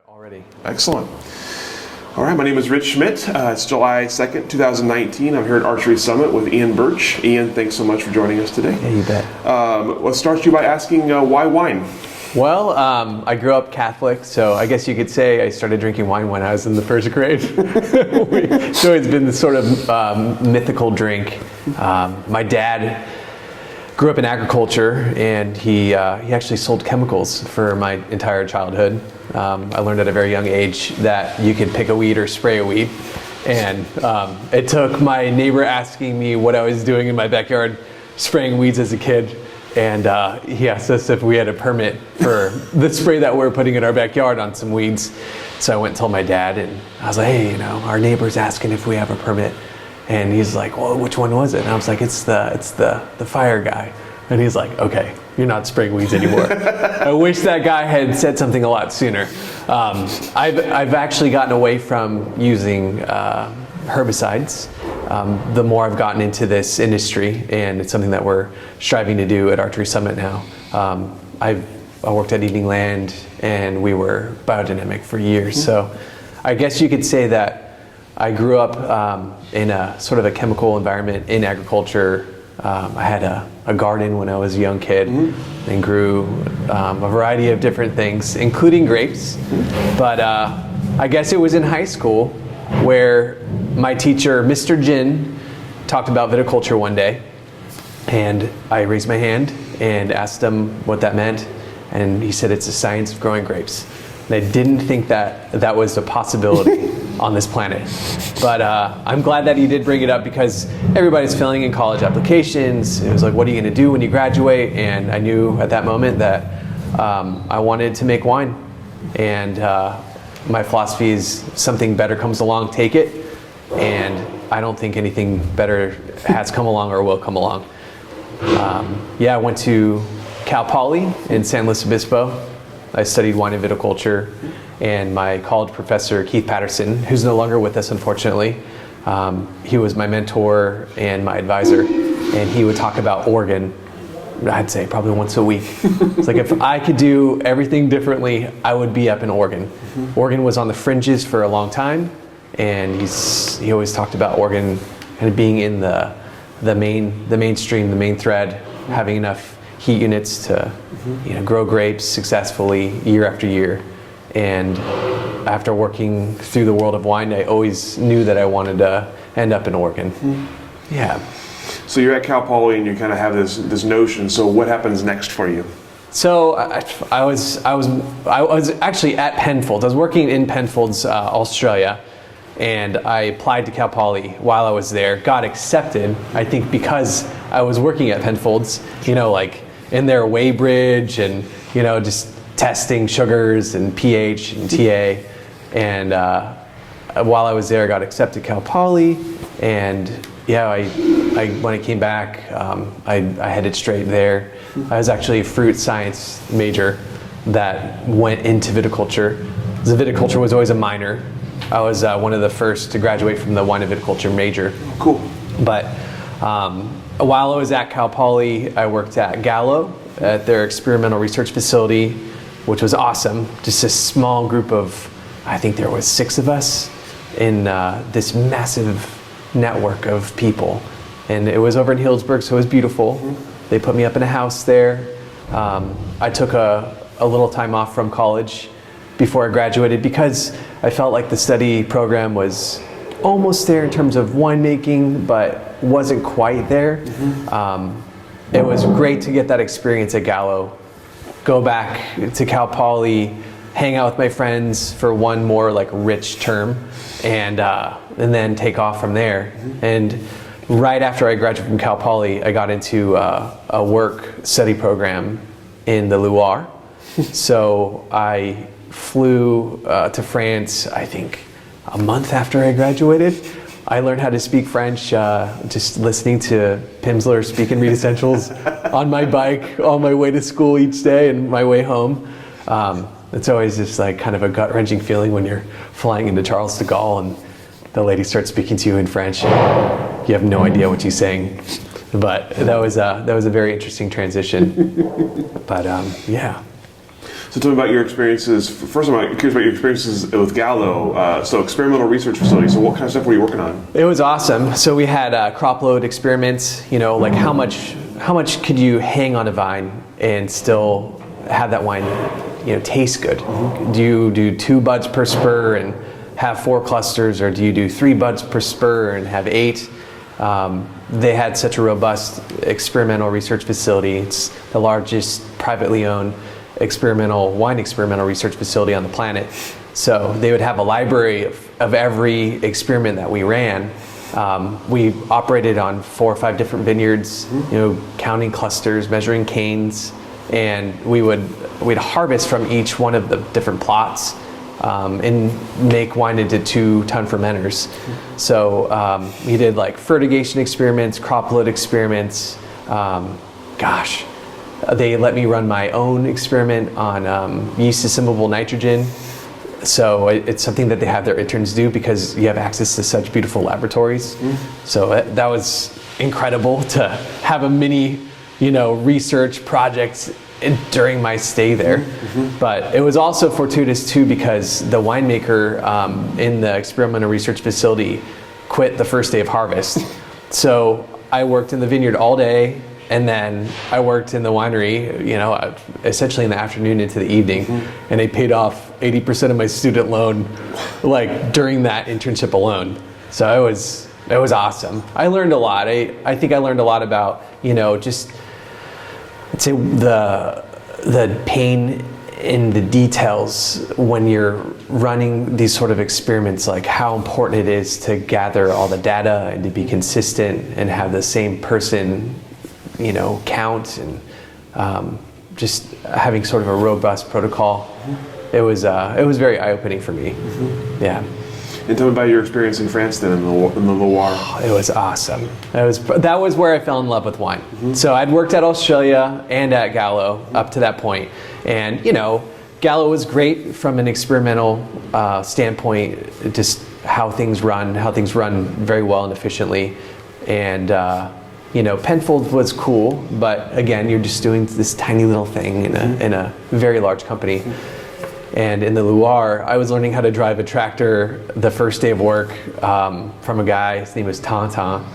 Already. Excellent. All right, my name is Rich Schmidt. It's July 2nd, 2019. I'm here at Archery Summit with Ian Burch. Ian, thanks so much for joining us today. Yeah, you bet. Let's start you by asking why wine? Well, I grew up Catholic, so I guess you could say I started drinking wine when I was in the first grade. So it's been this sort of mythical drink. My dad grew up in agriculture, and he actually sold chemicals for my entire childhood. I learned at a very young age that you could pick a weed or spray a weed. And it took my neighbor asking me what I was doing in my backyard spraying weeds as a kid. And he asked us if we had a permit for the spray that we're putting in our backyard on some weeds. So I went and told my dad, and I was like, hey, our neighbor's asking if we have a permit. And he's like, well, which one was it? And I was like, it's the fire guy. And he's like, okay, you're not spraying weeds anymore. I wish that guy had said something a lot sooner. I've actually gotten away from using herbicides the more I've gotten into this industry, and it's something that we're striving to do at Archery Summit now. I worked at Eating Land, and we were biodynamic for years. So I guess you could say that I grew up in a sort of a chemical environment in agriculture. I had a garden when I was a young kid and grew a variety of different things, including grapes. But I guess it was in high school where my teacher, Mr. Jin, talked about viticulture one day. And I raised my hand and asked him what that meant. And he said, it's the science of growing grapes. And I didn't think that was a possibility on this planet. But I'm glad that he did bring it up, because everybody's filling in college applications. It was like, what are you going to do when you graduate? And I knew at that moment that I wanted to make wine. And my philosophy is something better comes along, take it. And I don't think anything better has come along or will come along. I went to Cal Poly in San Luis Obispo. I studied wine and viticulture, and my college professor, Keith Patterson, who's no longer with us, unfortunately, he was my mentor and my advisor, and he would talk about Oregon, I'd say probably once a week. It's like, if I could do everything differently, I would be up in Oregon. Oregon was on the fringes for a long time, and he always talked about Oregon kind of being in the mainstream, the main thread, having enough heat units to grow grapes successfully year after year. And after working through the world of wine, I always knew that I wanted to end up in Oregon. Yeah. So you're at Cal Poly and you kind of have this notion. So what happens next for you? So I was actually at Penfolds. I was working in Penfolds, Australia, and I applied to Cal Poly while I was there. Got accepted, I think, because I was working at Penfolds. Like in their weighbridge and just testing sugars and pH and TA. And while I was there, I got accepted to Cal Poly. And when I came back, I headed straight there. I was actually a fruit science major that went into viticulture. The viticulture was always a minor. I was one of the first to graduate from the wine and viticulture major. Cool. But while I was at Cal Poly, I worked at Gallo at their experimental research facility, which was awesome. Just a small group of, I think there was 6 of us in this massive network of people. And it was over in Healdsburg, so it was beautiful. They put me up in a house there. I took a little time off from college before I graduated, because I felt like the study program was almost there in terms of winemaking, but wasn't quite there. It was great to get that experience at Gallo, go back to Cal Poly, hang out with my friends for one more rich term, and then take off from there. And right after I graduated from Cal Poly, I got into a work study program in the Loire. So I flew to France, I think a month after I graduated. I learned how to speak French just listening to Pimsleur Speak and Read Essentials on my bike on my way to school each day and my way home. It's always just kind of a gut-wrenching feeling when you're flying into Charles de Gaulle and the lady starts speaking to you in French and you have no idea what she's saying. But that was a very interesting transition. But yeah. So tell me about your experiences. First of all, I'm curious about your experiences with Gallo. So experimental research facility. So what kind of stuff were you working on? It was awesome. So we had crop load experiments, like how much could you hang on a vine and still have that wine, taste good? Do you do 2 buds per spur and have 4 clusters, or do you do 3 buds per spur and have 8? They had such a robust experimental research facility. It's the largest privately owned wine experimental research facility on the planet. So they would have a library of every experiment that we ran. We operated on 4 or 5 different vineyards, counting clusters, measuring canes, and we'd harvest from each one of the different plots and make wine into 2-ton fermenters. So we did like fertigation experiments, crop load experiments. They let me run my own experiment on yeast assimilable nitrogen. So it's something that they have their interns do because you have access to such beautiful laboratories. So that was incredible to have a mini, research project during my stay there. But it was also fortuitous too because the winemaker in the experimental research facility quit the first day of harvest. So I worked in the vineyard all day, and then I worked in the winery, essentially in the afternoon into the evening, and they paid off 80% of my student loan, like during that internship alone. So it was awesome. I learned a lot. I think I learned a lot about, just I'd say the pain in the details when you're running these sort of experiments, like how important it is to gather all the data and to be consistent and have the same person count, and just having sort of a robust protocol. It was very eye-opening for me. Yeah. And tell me about your experience in France then, in the Loire. Oh, it was awesome. That was where I fell in love with wine. So I'd worked at Australia and at Gallo up to that point, and Gallo was great from an experimental standpoint, just how things run very well and efficiently, and Penfold was cool, but again, you're just doing this tiny little thing in a very large company. And in the Loire, I was learning how to drive a tractor the first day of work from a guy. His name was Tintin,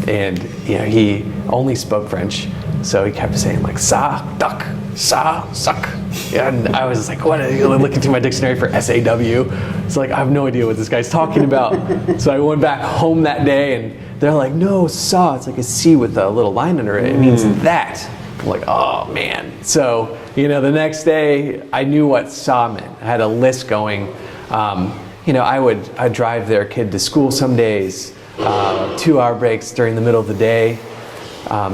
and he only spoke French, so he kept saying like "sa duck, sa suck." And I was like, "What?" Looking through my dictionary for SAW. It's like I have no idea what this guy's talking about. So I went back home that day, and they're like, "No, sa. It's like a C with a little line under it. It means that." I'm like, "Oh man!" So the next day I knew what sa meant. I had a list going. I'd drive their kid to school some days. 2-hour breaks during the middle of the day.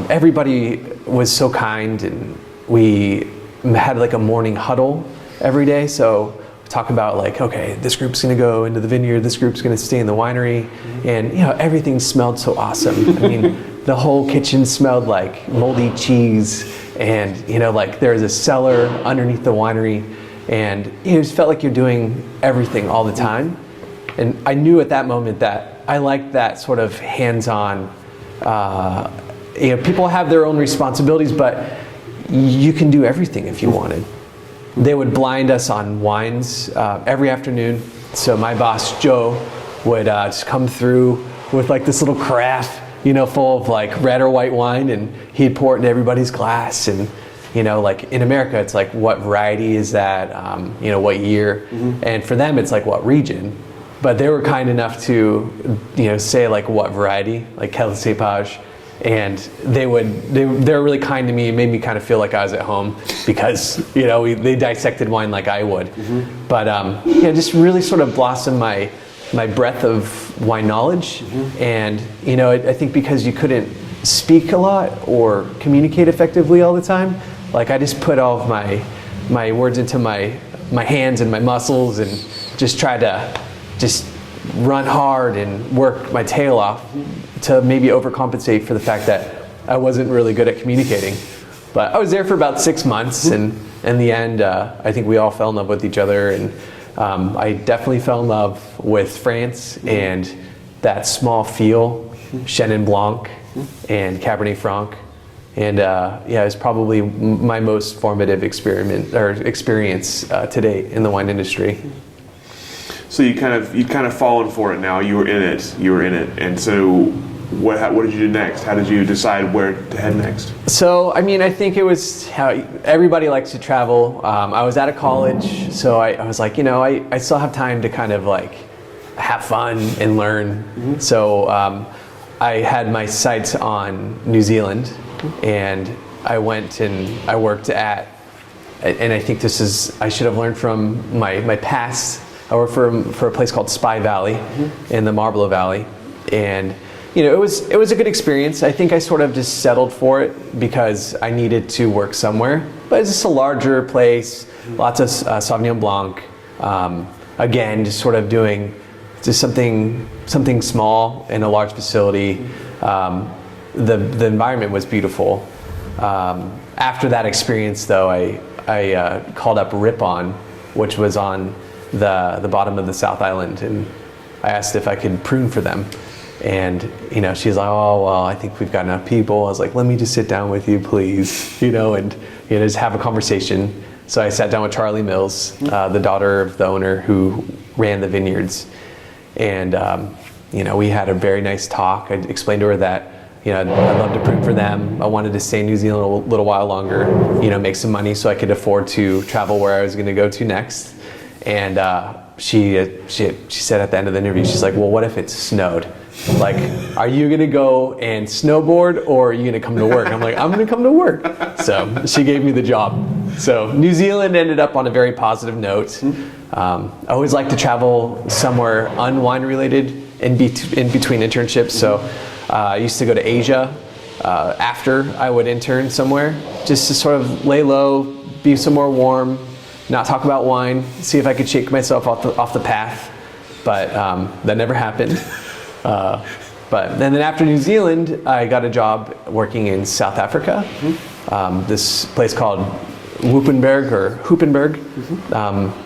Everybody was so kind, and we had like a morning huddle every day. So we talk about like, okay, this group's gonna go into the vineyard, this group's gonna stay in the winery, and everything smelled so awesome. I mean, the whole kitchen smelled like moldy cheese, and like there's a cellar underneath the winery, and it just felt like you're doing everything all the time. And I knew at that moment that I liked that sort of hands-on. People have their own responsibilities, but you can do everything if you wanted. They would blind us on wines every afternoon. So my boss Joe would just come through with like this little carafe, full of like red or white wine, and he'd pour it into everybody's glass. And like in America, it's like, what variety is that? What year? And for them, it's like, what region? But they were kind enough to, say like what variety, like quel cépage, and they were really kind to me. It made me kind of feel like I was at home because they dissected wine like I would. But just really sort of blossomed my breadth of wine knowledge, and I think because you couldn't speak a lot or communicate effectively all the time, like I just put all of my words into my hands and my muscles and just tried to just run hard and work my tail off to maybe overcompensate for the fact that I wasn't really good at communicating. But I was there for about 6 months, and in the end, I think we all fell in love with each other, and I definitely fell in love with France and that small feel, Chenin Blanc and Cabernet Franc. And yeah, it was probably my most formative experience to date in the wine industry. So you kind of fallen for it now. You were in it. And so what did you do next? How did you decide where to head next? So, I mean, I think it was how everybody likes to travel. I was out of college, so I was like, I still have time to kind of like have fun and learn. Mm-hmm. So I had my sights on New Zealand, and I went and I worked at, and I think I should have learned from my past. I worked for a place called Spy Valley in the Marlborough Valley, and it was a good experience. I think I sort of just settled for it because I needed to work somewhere. But it's just a larger place, lots of Sauvignon Blanc. Again, just sort of doing just something small in a large facility. The environment was beautiful. After that experience, though, I called up Ripon, which was on the bottom of the South Island, and I asked if I could prune for them. And she's like, oh well, I think we've got enough people. I was like, let me just sit down with you, please, and just have a conversation. So I sat down with Charlie Mills, the daughter of the owner who ran the vineyards, and we had a very nice talk. I explained to her that I'd love to prune for them. I wanted to stay in New Zealand a little while longer, make some money so I could afford to travel where I was going to go to next. And she said at the end of the interview, she's like, well, what if it snowed? Like, are you going to go and snowboard, or are you going to come to work? I'm like, I'm going to come to work. So she gave me the job. So New Zealand ended up on a very positive note. I always like to travel somewhere unwine related in between internships. So I used to go to Asia after I would intern somewhere, just to sort of lay low, be somewhere warm, not talk about wine, see if I could shake myself off the path. But that never happened. But then after New Zealand, I got a job working in South Africa. This place called Hoopenberg.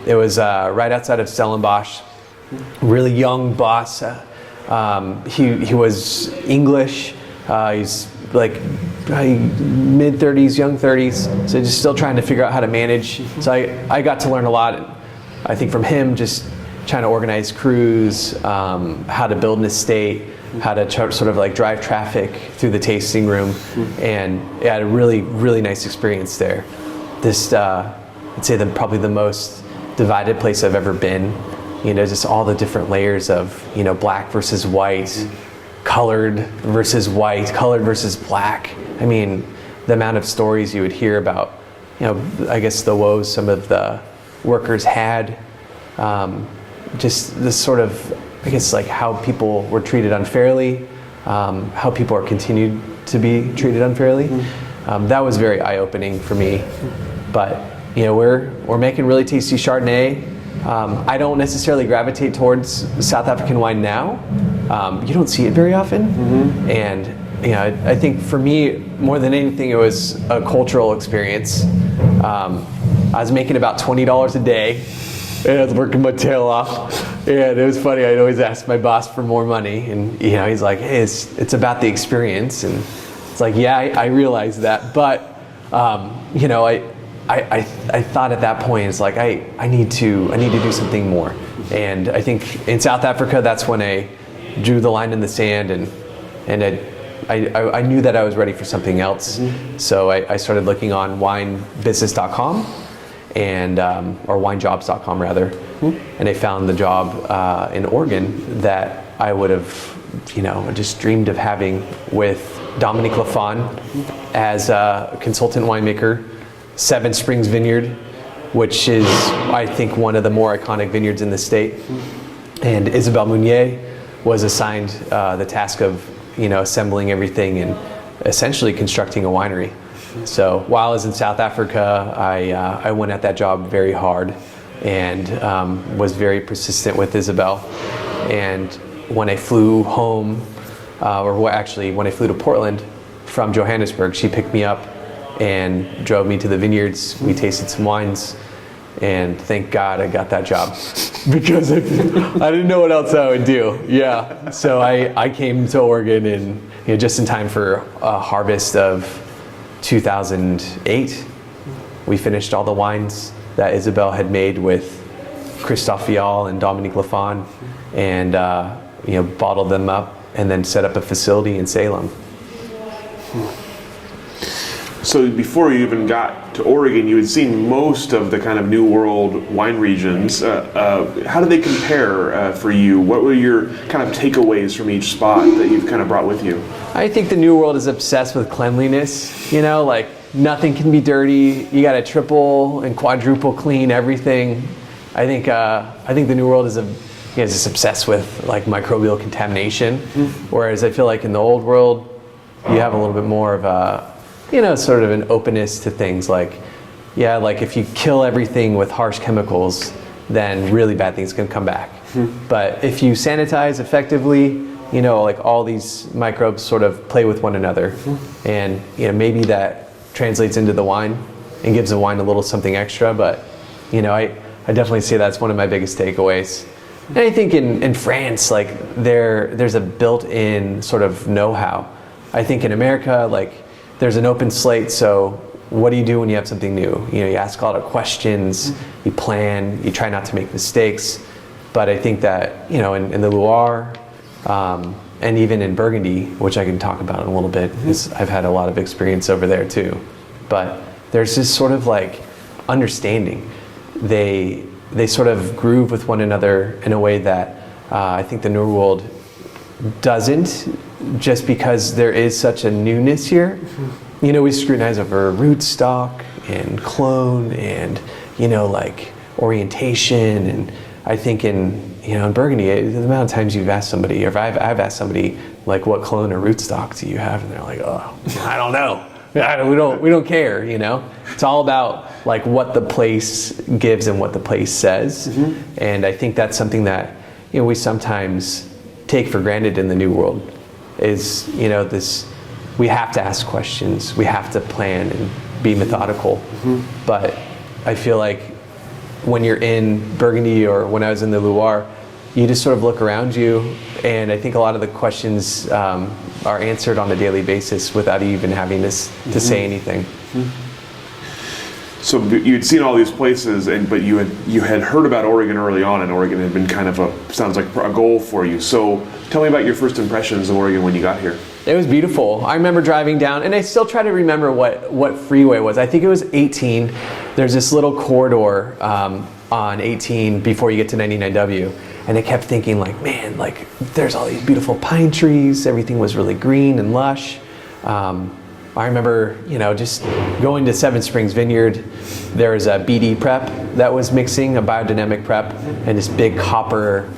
It was right outside of Stellenbosch. Really young boss. He was English. He's like mid 30s, young 30s. So just still trying to figure out how to manage. So I got to learn a lot. I think from him, just trying to organize crews, how to build an estate, how to sort of like drive traffic through the tasting room, and I had a really, really nice experience there. This, I'd say probably the most divided place I've ever been. Just all the different layers of, black versus white, colored versus white, colored versus black. I mean, the amount of stories you would hear about, I guess the woes some of the workers had. Just this sort of, I guess, like how people were treated unfairly, how people are continued to be treated unfairly. That was very eye-opening for me. But we're making really tasty Chardonnay. I don't necessarily gravitate towards South African wine now. You don't see it very often, and I think for me, more than anything, it was a cultural experience. I was making about $20 a day. And I was working my tail off, and it was funny. I'd always ask my boss for more money, and he's like, "Hey, it's about the experience." And it's like, yeah, I realize that, but I thought at that point, it's like I need to do something more. And I think in South Africa, that's when I drew the line in the sand, and I knew that I was ready for something else. So I started looking on winebusiness.com. And or winejobs.com rather, and I found the job in Oregon that I would have, just dreamed of having with Dominique Lafond as a consultant winemaker, Seven Springs Vineyard, which is, I think, one of the more iconic vineyards in the state. And Isabelle Mounier was assigned the task of, assembling everything and essentially constructing a winery. So while I was in South Africa, I went at that job very hard and was very persistent with Isabelle. And when I flew home, when I flew to Portland from Johannesburg, she picked me up and drove me to the vineyards. We tasted some wines, and thank God I got that job because I didn't know what else I would do. So I came to Oregon and just in time for a harvest of 2008, we finished all the wines that Isabel had made with Christophe Vial and Dominique Lafond, and bottled them up and then set up a facility in Salem. So before you even got to Oregon, you had seen most of the kind of New World wine regions. How did they compare for you? What were your kind of takeaways from each spot that you've kind of brought with you? I think the New World is obsessed with cleanliness. Like nothing can be dirty. You got to triple and quadruple clean everything. I think the New World is just obsessed with like microbial contamination, whereas I feel like in the Old World, you have a little bit more of a sort of an openness to things like if you kill everything with harsh chemicals, then really bad things can come back. But if you sanitize effectively, like all these microbes sort of play with one another. And maybe that translates into the wine and gives the wine a little something extra. But I definitely say that's one of my biggest takeaways. And I think in France, like there's a built-in sort of know-how. I think in America, like there's an open slate, so what do you do when you have something new? You ask a lot of questions, you plan, you try not to make mistakes. But I think that, in the Loire, and even in Burgundy, which I can talk about in a little bit, because I've had a lot of experience over there too. But there's this sort of like understanding. They sort of groove with one another in a way that I think the New World doesn't, just because there is such a newness here. We scrutinize over rootstock and clone and like orientation, and I think in Burgundy, the amount of times you've asked somebody, or I've asked somebody like, what clone or rootstock do you have, and they're like, oh, I don't know. We don't care. It's all about like what the place gives and what the place says, and I think that's something that we sometimes take for granted in the New World. Is this, we have to ask questions, we have to plan and be methodical. But I feel like when you're in Burgundy or when I was in the Loire, you just sort of look around you, and I think a lot of the questions are answered on a daily basis without you even having to say anything. So you'd seen all these places, but you had heard about Oregon early on, and Oregon had been kind of sounds like a goal for you. So tell me about your first impressions of Oregon when you got here. It was beautiful. I remember driving down, and I still try to remember what freeway it was. I think it was 18. There's this little corridor on 18 before you get to 99W, and I kept thinking like, man, like there's all these beautiful pine trees. Everything was really green and lush. I remember, just going to Seven Springs Vineyard. There was a BD prep that was mixing, a biodynamic prep, and this big copper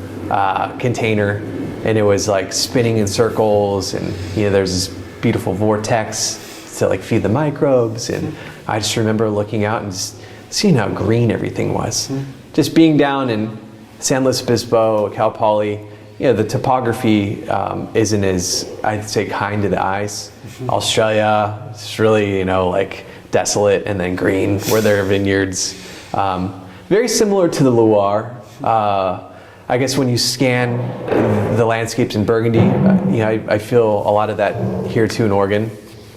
container, and it was like spinning in circles, and there's this beautiful vortex to like feed the microbes, and I just remember looking out and just seeing how green everything was. Just being down in San Luis Obispo, Cal Poly, the topography isn't as, I'd say, kind to the eyes. Australia, it's really, like desolate and then green where there are vineyards. Very similar to the Loire. I guess when you scan the landscapes in Burgundy, I feel a lot of that here too in Oregon,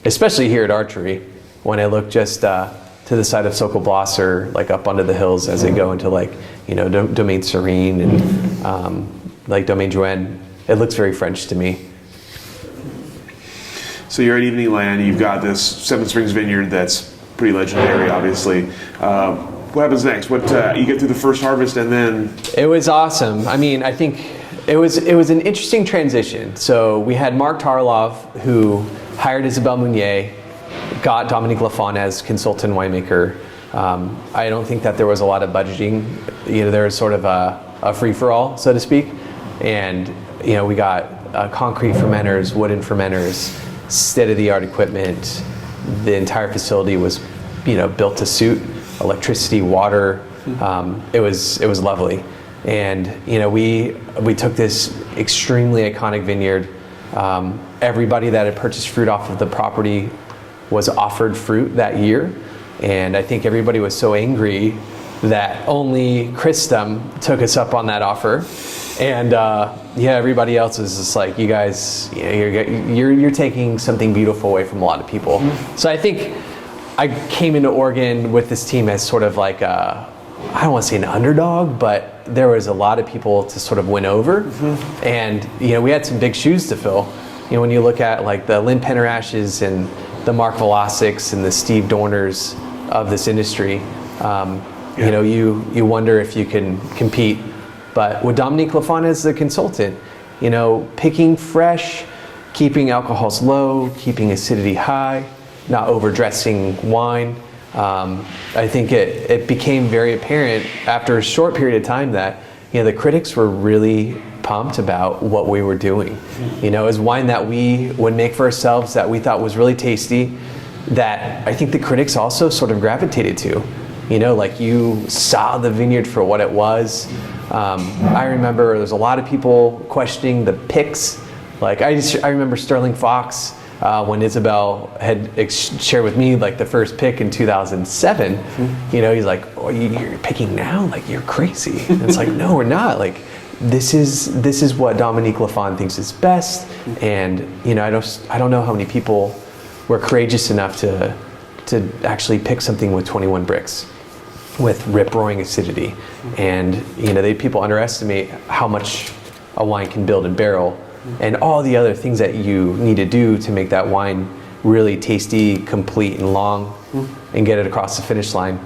especially here at Archery. When I look just to the side of Sokol Blas or like up onto the hills as I go into like, Domaine Serene and like Domaine Joanne, it looks very French to me. So you're at Evening Land, you've got this Seven Springs Vineyard that's pretty legendary, obviously. What happens next? You get through the first harvest, and then? It was awesome. I mean, I think it was an interesting transition. So we had Mark Tarlov, who hired Isabelle Meunier, got Dominique Lafond as consultant winemaker. I don't think that there was a lot of budgeting. There was sort of a free-for-all, so to speak. And we got concrete fermenters, wooden fermenters, state-of-the-art equipment. The entire facility was, built to suit. Electricity, water. It was lovely. And we took this extremely iconic vineyard. Everybody that had purchased fruit off of the property was offered fruit that year. And I think everybody was so angry that only Christum took us up on that offer. And yeah, everybody else is just like, you guys, you're taking something beautiful away from a lot of people. So I think I came into Oregon with this team as sort of like I don't want to say an underdog, but there was a lot of people to sort of win over. And we had some big shoes to fill. When you look at like the Lynn Pennerashes and the Mark Velasics and the Steve Dorners of this industry, you wonder if you can compete. But with Dominique Lafond as the consultant, picking fresh, keeping alcohols low, keeping acidity high, not overdressing wine. I think it became very apparent after a short period of time that the critics were really pumped about what we were doing. It was wine that we would make for ourselves that we thought was really tasty, that I think the critics also sort of gravitated to. Like you saw the vineyard for what it was. I remember there's a lot of people questioning the picks. Like I remember Sterling Fox when Isabel had shared with me like the first pick in 2007. He's like, "Oh, you're picking now? Like you're crazy." And it's like, no, we're not. Like this is what Dominique Lafond thinks is best. And I don't know how many people were courageous enough to actually pick something with 21 bricks, with rip-roaring acidity. And people underestimate how much a wine can build in barrel and all the other things that you need to do to make that wine really tasty, complete, and long, and get it across the finish line.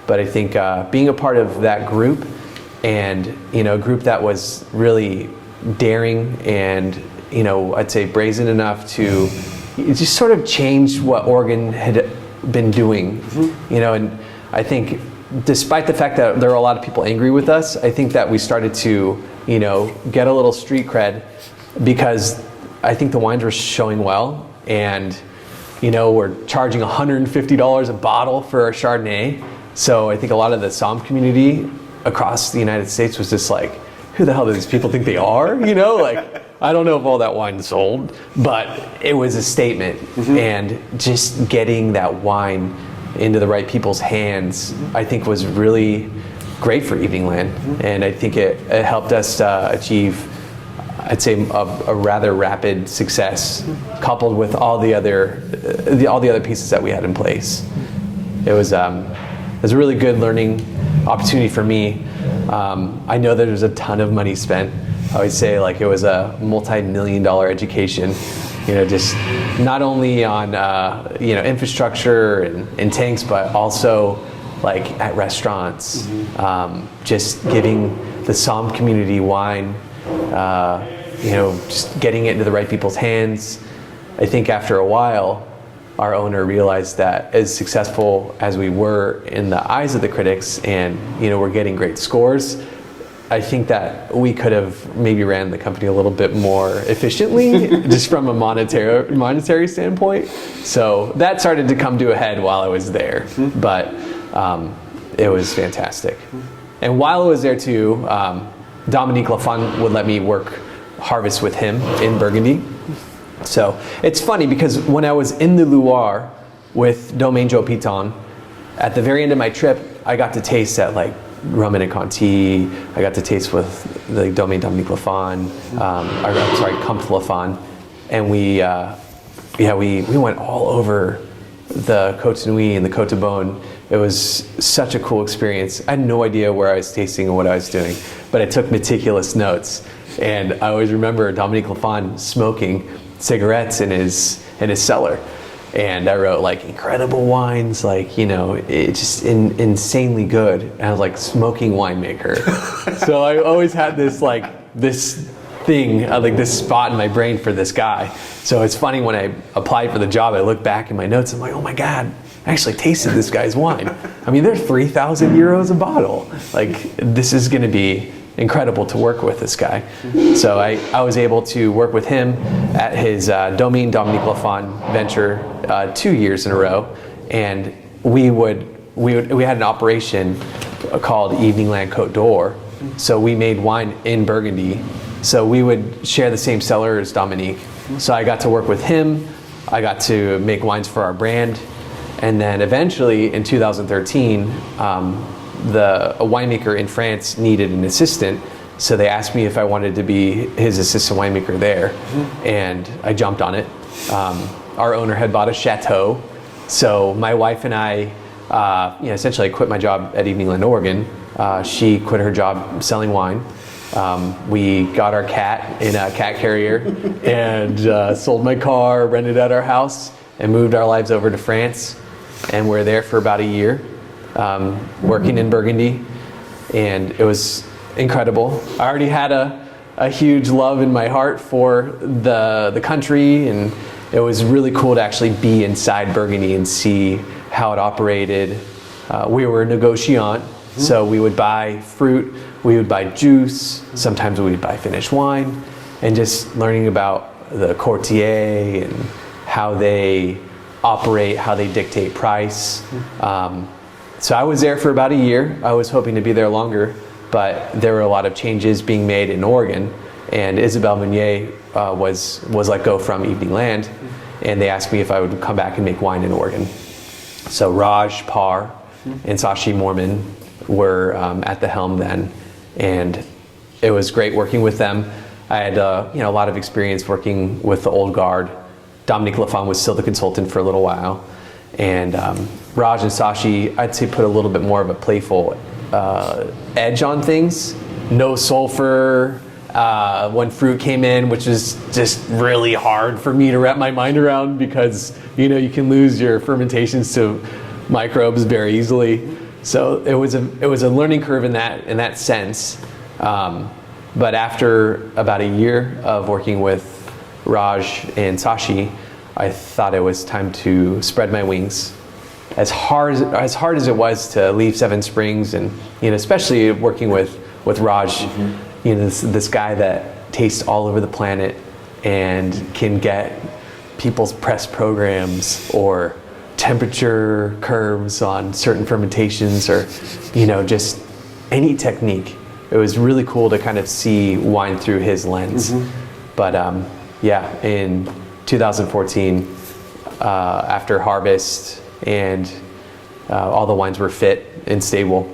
But I think being a part of that group, and a group that was really daring and I'd say brazen enough to just sort of change what Oregon had been doing, and I think despite the fact that there were a lot of people angry with us, I think that we started to get a little street cred, because I think the wines were showing well, and we're charging $150 a bottle for our Chardonnay. So I think a lot of the Somm community across the United States was just like, who the hell do these people think they are? Like, I don't know if all that wine sold, but it was a statement. And just getting that wine into the right people's hands, I think was really great for Evening Land. And I think it helped us achieve, I'd say, a rather rapid success, coupled with all the other pieces that we had in place. It was a really good learning opportunity for me. I know that there's a ton of money spent. I would say like it was a multi-million-dollar education, just not only on infrastructure and tanks, but also like at restaurants, just giving the Somm community wine, just getting it into the right people's hands. I think after a while, our owner realized that as successful as we were in the eyes of the critics, and we're getting great scores, I think that we could have maybe ran the company a little bit more efficiently, just from a monetary standpoint. So that started to come to a head while I was there, but it was fantastic. And while I was there too, Dominique Lafond would let me work harvest with him in Burgundy. So it's funny because when I was in the Loire with Domaine Joe Piton, at the very end of my trip, I got to taste at like Roman and Conti. I got to taste with the Domaine Dominique Lafond, Comte Lafond, and we went all over the Côte Nuit and the Côte de Beaune. It was such a cool experience. I had no idea where I was tasting and what I was doing, but I took meticulous notes. And I always remember Dominique Lafond smoking cigarettes in his cellar. And I wrote like incredible wines, like, it's just insanely good. And I was like, smoking winemaker. So I always had this thing, like this spot in my brain for this guy. So it's funny when I applied for the job, I look back in my notes, I'm like, oh my God, I actually tasted this guy's wine. I mean, they're 3,000 euros a bottle. Like, this is gonna be incredible to work with this guy. So I was able to work with him at his Domaine Dominique Lafond venture 2 years in a row, and we had an operation called Evening Land Côte d'Or. So we made wine in Burgundy. So we would share the same cellar as Dominique. So I got to work with him. I got to make wines for our brand, and then eventually in 2013. A winemaker in France needed an assistant, So they asked me if I wanted to be his assistant winemaker there, and I jumped on it. Our owner had bought a chateau, so my wife and I, essentially I quit my job at Evening Land, Oregon. She quit her job selling wine. We got our cat in a cat carrier and sold my car, rented out our house, and moved our lives over to France. And we're there for about a year, working in Burgundy, and it was incredible. I already had a huge love in my heart for the country, and it was really cool to actually be inside Burgundy and see how it operated. We were a negociant, so we would buy fruit, we would buy juice, sometimes we would buy finished wine, and just learning about the courtier and how they operate, how they dictate price. So I was there for about a year. I was hoping to be there longer, but there were a lot of changes being made in Oregon, and Isabelle Meunier was let go from Evening Land, and they asked me if I would come back and make wine in Oregon. So Raj Parr and Sashi Mormon were at the helm then, and it was great working with them. I had a lot of experience working with the old guard. Dominique Lafond was still the consultant for a little while, and Raj and Sashi, I'd say, put a little bit more of a playful edge on things. No sulfur when fruit came in, which is just really hard for me to wrap my mind around, because you can lose your fermentations to microbes very easily. So it was a learning curve in that sense. But after about a year of working with Raj and Sashi, I thought it was time to spread my wings. As hard as it was to leave Seven Springs, and especially working with Raj, this guy that tastes all over the planet and can get people's press programs or temperature curves on certain fermentations, or just any technique. It was really cool to kind of see wine through his lens. But in 2014, after harvest and all the wines were fit and stable,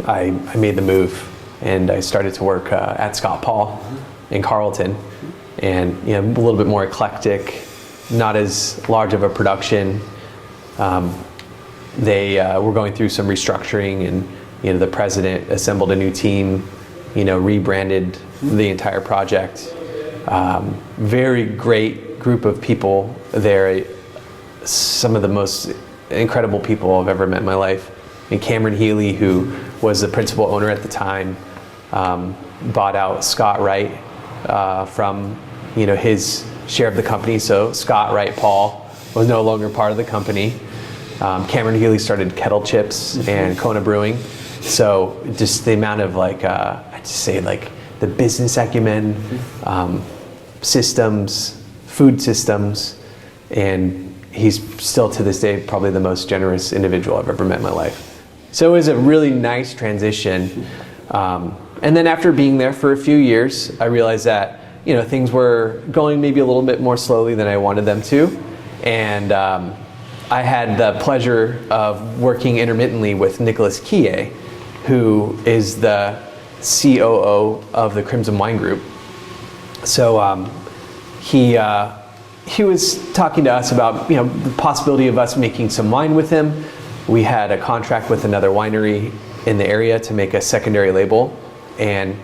I made the move, and I started to work at Scott Paul in Carleton, and a little bit more eclectic, not as large of a production. They were going through some restructuring, and the president assembled a new team, rebranded the entire project. Very great group of people there. Some of the most incredible people I've ever met in my life. And Cameron Healy, who was the principal owner at the time, bought out Scott Wright from his share of the company. So Scott Wright Paul was no longer part of the company. Cameron Healy started Kettle Chips and Kona Brewing. So just the amount of the business acumen, systems, food systems, and he's still to this day probably the most generous individual I've ever met in my life. So it was a really nice transition. And then after being there for a few years, I realized that things were going maybe a little bit more slowly than I wanted them to. And I had the pleasure of working intermittently with Nicholas Kie, who is the COO of the Crimson Wine Group. So he was talking to us about the possibility of us making some wine with him. We had a contract with another winery in the area to make a secondary label, and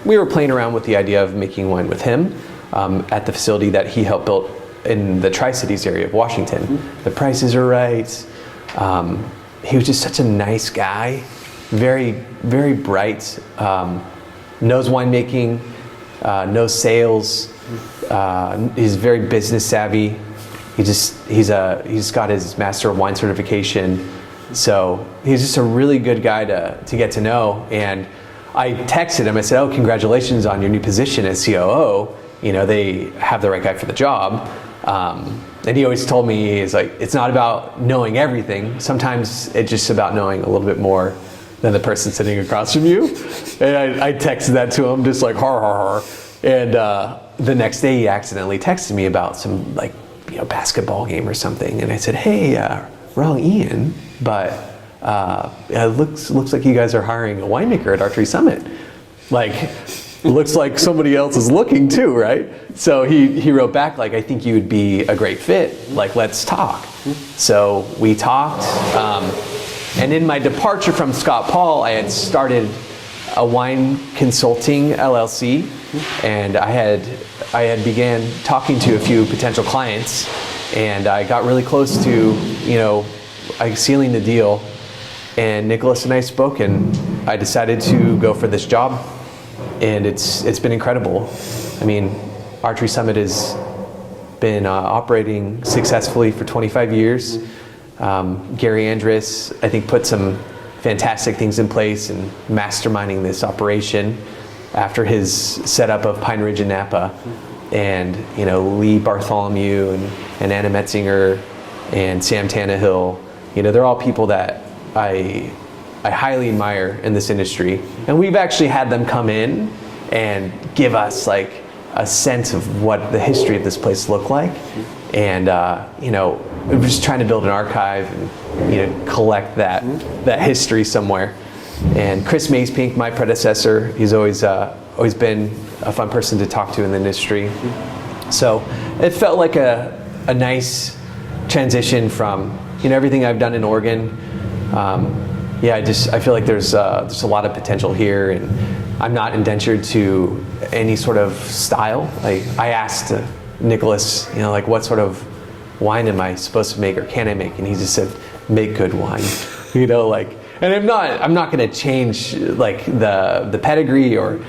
we were playing around with the idea of making wine with him at the facility that he helped build in the Tri-Cities area of Washington. The prices are right. He was just such a nice guy, very, very bright, knows winemaking, knows sales. He's very business savvy. He's got his Master of Wine certification. So he's just a really good guy to get to know. And I texted him. I said, "Oh, congratulations on your new position as COO. They have the right guy for the job." And he always told me, it's not about knowing everything. Sometimes it's just about knowing a little bit more than the person sitting across from you. And I texted that to him, just like, har, har, har. And the next day he accidentally texted me about some basketball game or something. And I said, "Hey, wrong Ian, but it looks like you guys are hiring a winemaker at Archery Summit." like, looks like somebody else is looking too, right? So he wrote back like, I think you would be a great fit. Like, let's talk. So we talked. And in my departure from Scott Paul, I had started a wine consulting LLC, and I had began talking to a few potential clients, and I got really close to, sealing the deal. And Nicholas and I spoke, and I decided to go for this job, and it's been incredible. I mean, Archery Summit has been operating successfully for 25 years. Gary Andrus, I think, put some fantastic things in place and masterminding this operation after his setup of Pine Ridge and Napa. And, Lee Bartholomew and Anna Metzinger and Sam Tannehill, they're all people that I highly admire in this industry. And we've actually had them come in and give us like a sense of what the history of this place looked like. And, we're just trying to build an archive and, collect that history somewhere. And Chris Mays-Pink, my predecessor, he's always been a fun person to talk to in the industry. So it felt like a nice transition from, everything I've done in Oregon. I feel like there's a lot of potential here, and I'm not indentured to any sort of style. I asked Nicholas, what sort of wine am I supposed to make, or can I make? And he just said, make good wine. And I'm not going to change like the pedigree, or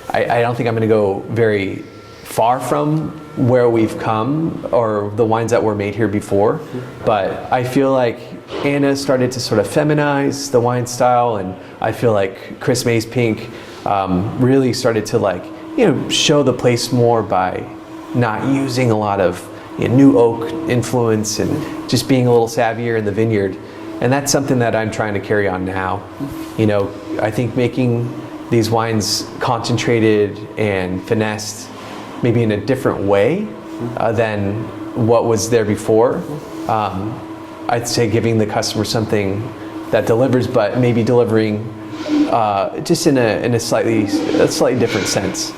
I don't think I'm going to go very far from where we've come or the wines that were made here before. But I feel like Anna started to sort of feminize the wine style, and I feel like Chris Mays-Pink really started to show the place more by not using a lot of new oak influence and just being a little savvier in the vineyard. And that's something that I'm trying to carry on now. I think making these wines concentrated and finessed maybe in a different way than what was there before. I'd say giving the customer something that delivers, but maybe delivering just in a slightly different sense.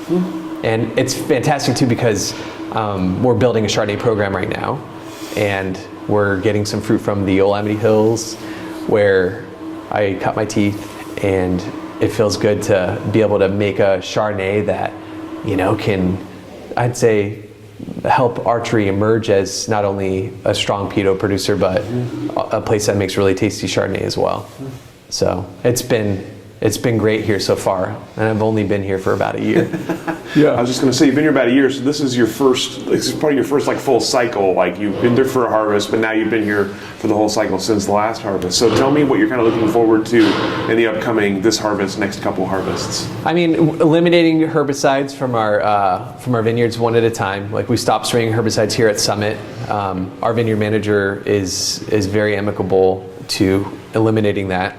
And it's fantastic too, because we're building a Chardonnay program right now, and we're getting some fruit from the Olamide Hills, where I cut my teeth, and it feels good to be able to make a Chardonnay that can, I'd say, help Archery emerge as not only a strong peat producer, but a place that makes really tasty Chardonnay as well. So it's been great here so far, and I've only been here for about a year. Yeah, I was just going to say, you've been here about a year, so this is probably your first full cycle. Like, you've been there for a harvest, but now you've been here for the whole cycle since the last harvest. So tell me what you're kind of looking forward to in the upcoming, this harvest, next couple harvests. I mean, eliminating herbicides from our vineyards one at a time. Like, we stopped spraying herbicides here at Summit. Our vineyard manager is very amicable to eliminating that.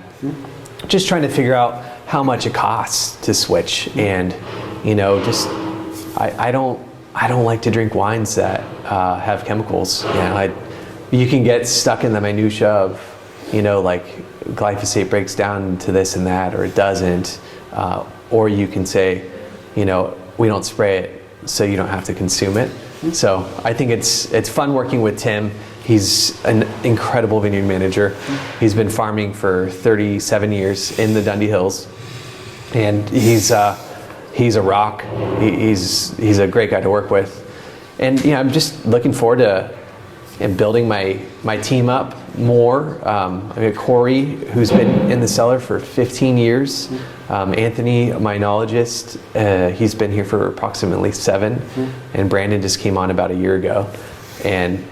Just trying to figure out how much it costs to switch, and I don't like to drink wines that have chemicals. You can get stuck in the minutia of like glyphosate breaks down to this and that, or it doesn't, or you can say we don't spray it so you don't have to consume it. So I think it's fun working with Tim. He's an incredible vineyard manager. He's been farming for 37 years in the Dundee Hills, and he's a rock. He's a great guy to work with, and I'm just looking forward to building my team up more. I've got Corey, who's been in the cellar for 15 years. Anthony, my enologist, he's been here for approximately 7, and Brandon just came on about a year ago. And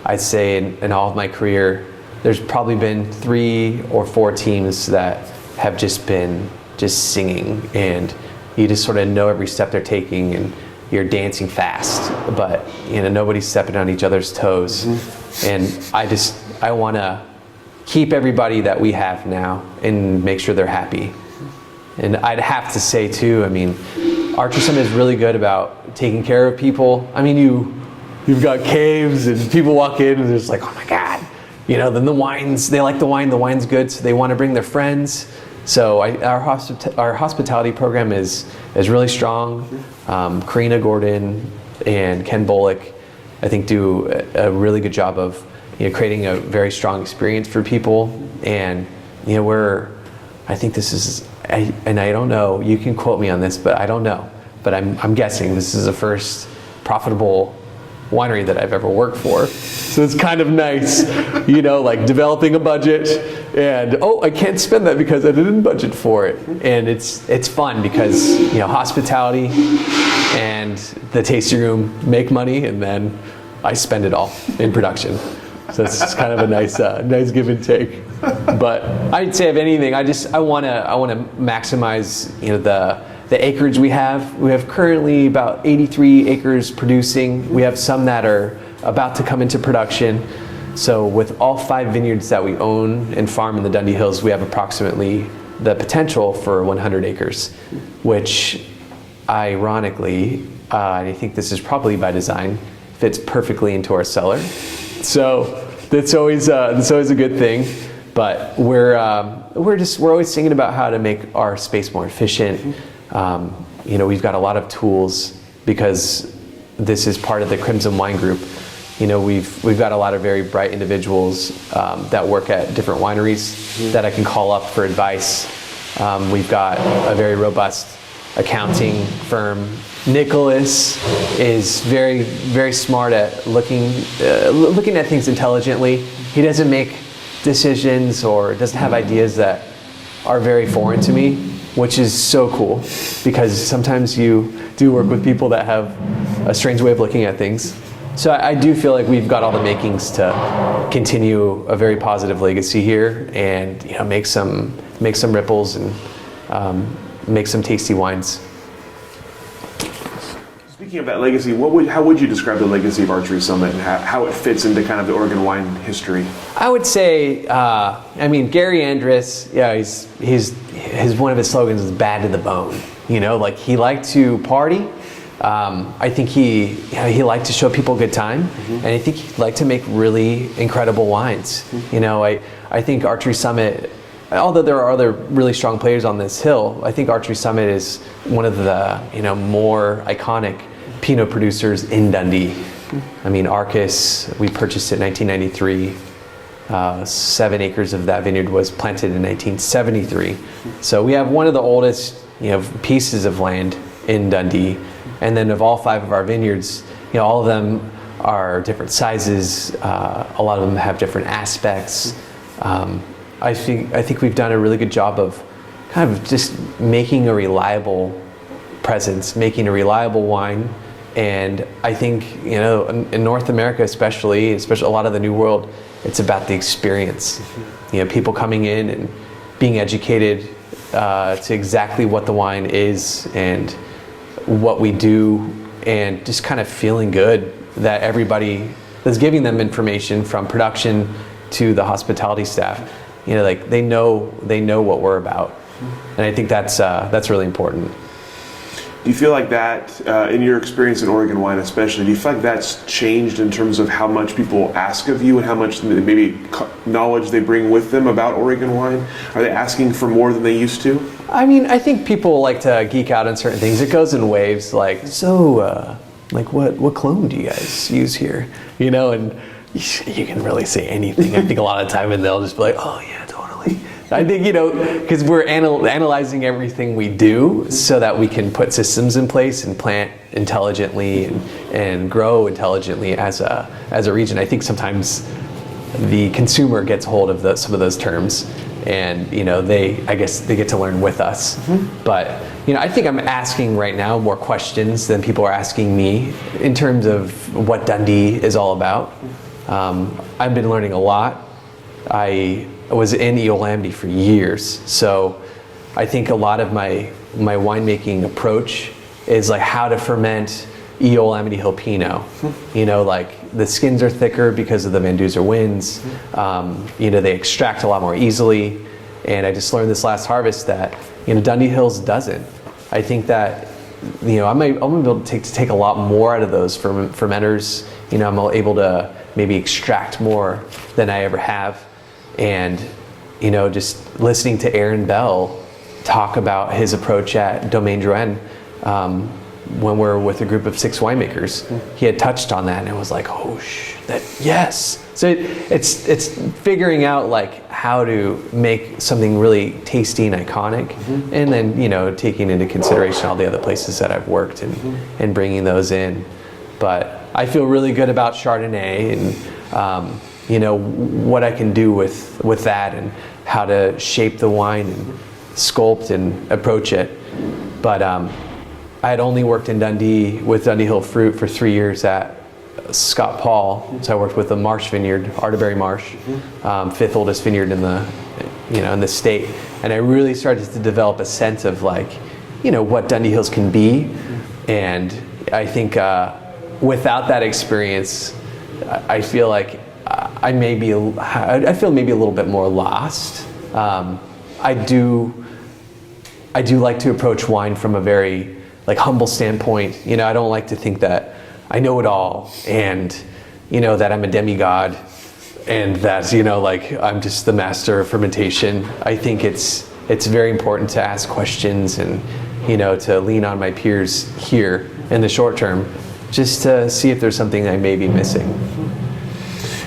I'd say in all of my career, there's probably been 3 or 4 teams that have just been singing, and you just sort of know every step they're taking, and you're dancing fast, but nobody's stepping on each other's toes. And I want to keep everybody that we have now and make sure they're happy. And I'd have to say too, Archery Summit is really good about taking care of people. You've got caves, and people walk in and they're just like, oh my God. Then the wines, they like the wine's good, so they want to bring their friends. So our hospitality program is really strong. Karina Gordon and Ken Bullock, I think, do a really good job of creating a very strong experience for people. And I think this is, and I don't know, you can quote me on this, but I don't know. But I'm guessing this is the first profitable winery that I've ever worked for. So it's kind of nice, like developing a budget and, I can't spend that because I didn't budget for it. And it's fun because, hospitality and the tasting room make money, and then I spend it all in production. So it's kind of a nice give and take. But I'd say, if anything, I want to maximize, the acreage we have. We have currently about 83 acres producing. We have some that are about to come into production. So with all 5 vineyards that we own and farm in the Dundee Hills, we have approximately the potential for 100 acres, which ironically, I think this is probably by design, fits perfectly into our cellar. So that's always a good thing. But we're always thinking about how to make our space more efficient. We've got a lot of tools because this is part of the Crimson Wine Group. We've got a lot of very bright individuals that work at different wineries that I can call up for advice. We've got a very robust accounting firm. Nicholas is very, very smart at looking at things intelligently. He doesn't make decisions or doesn't have ideas that are very foreign to me, which is so cool, because sometimes you do work with people that have a strange way of looking at things. So I do feel like we've got all the makings to continue a very positive legacy here, and make some ripples and make some tasty wines. Speaking of that legacy, how would you describe the legacy of Archery Summit and how it fits into kind of the Oregon wine history? I would say, Gary Andrus, he's one of his slogans is "bad to the bone." Like he liked to party. I think he liked to show people a good time, and I think he liked to make really incredible wines. I think Archery Summit, although there are other really strong players on this hill, I think Archery Summit is one of the more iconic Pinot producers in Dundee. Arcus, we purchased it in 1993. 7 acres of that vineyard was planted in 1973. So we have one of the oldest pieces of land in Dundee. And then of all 5 of our vineyards, all of them are different sizes. A lot of them have different aspects. I think we've done a really good job of kind of just making a reliable presence, making a reliable wine. And I think, in North America especially a lot of the New World, it's about the experience. People coming in and being educated to exactly what the wine is and what we do, and just kind of feeling good that everybody that's giving them information, from production to the hospitality staff, they know what we're about. And I think that's really important. Do you feel like that, in your experience in Oregon wine especially, do you feel like that's changed in terms of how much people ask of you and how much maybe knowledge they bring with them about Oregon wine? Are they asking for more than they used to? I think people like to geek out on certain things. It goes in waves, like, what clone do you guys use here? And you can really say anything. I think a lot of time, and they'll just be like, oh yeah, totally. I think, because we're analyzing everything we do so that we can put systems in place and plant intelligently and grow intelligently as a region. I think sometimes the consumer gets hold of some of those terms, and I guess they get to learn with us. But I think I'm asking right now more questions than people are asking me in terms of what Dundee is all about. I've been learning a lot. I was in Eolamdy for years, so I think a lot of my winemaking approach is like how to ferment Eolamdy Hill Pinot. Like the skins are thicker because of the Van Duzer winds. They extract a lot more easily, and I just learned this last harvest that Dundee Hills doesn't. I think that I'm able to take a lot more out of those fermenters. I'm able to maybe extract more than I ever have. And just listening to Aaron Bell talk about his approach at Domaine Drouhin, when we're with a group of 6 winemakers, he had touched on that, and it was like, yes. So it's figuring out like how to make something really tasty and iconic, and then taking into consideration all the other places that I've worked and bringing those in. But I feel really good about Chardonnay and what I can do with that, and how to shape the wine and sculpt and approach it. But I had only worked in Dundee with Dundee Hill Fruit for 3 years at Scott Paul. So I worked with the Marsh Vineyard, Arterbury Marsh, 5th oldest vineyard in the state. And I really started to develop a sense of what Dundee Hills can be. And I think without that experience, I feel like I feel maybe a little bit more lost. I do like to approach wine from a very humble standpoint. I don't like to think that I know it all, and that I'm a demigod, and that I'm just the master of fermentation. I think it's very important to ask questions and to lean on my peers here in the short term, just to see if there's something I may be missing.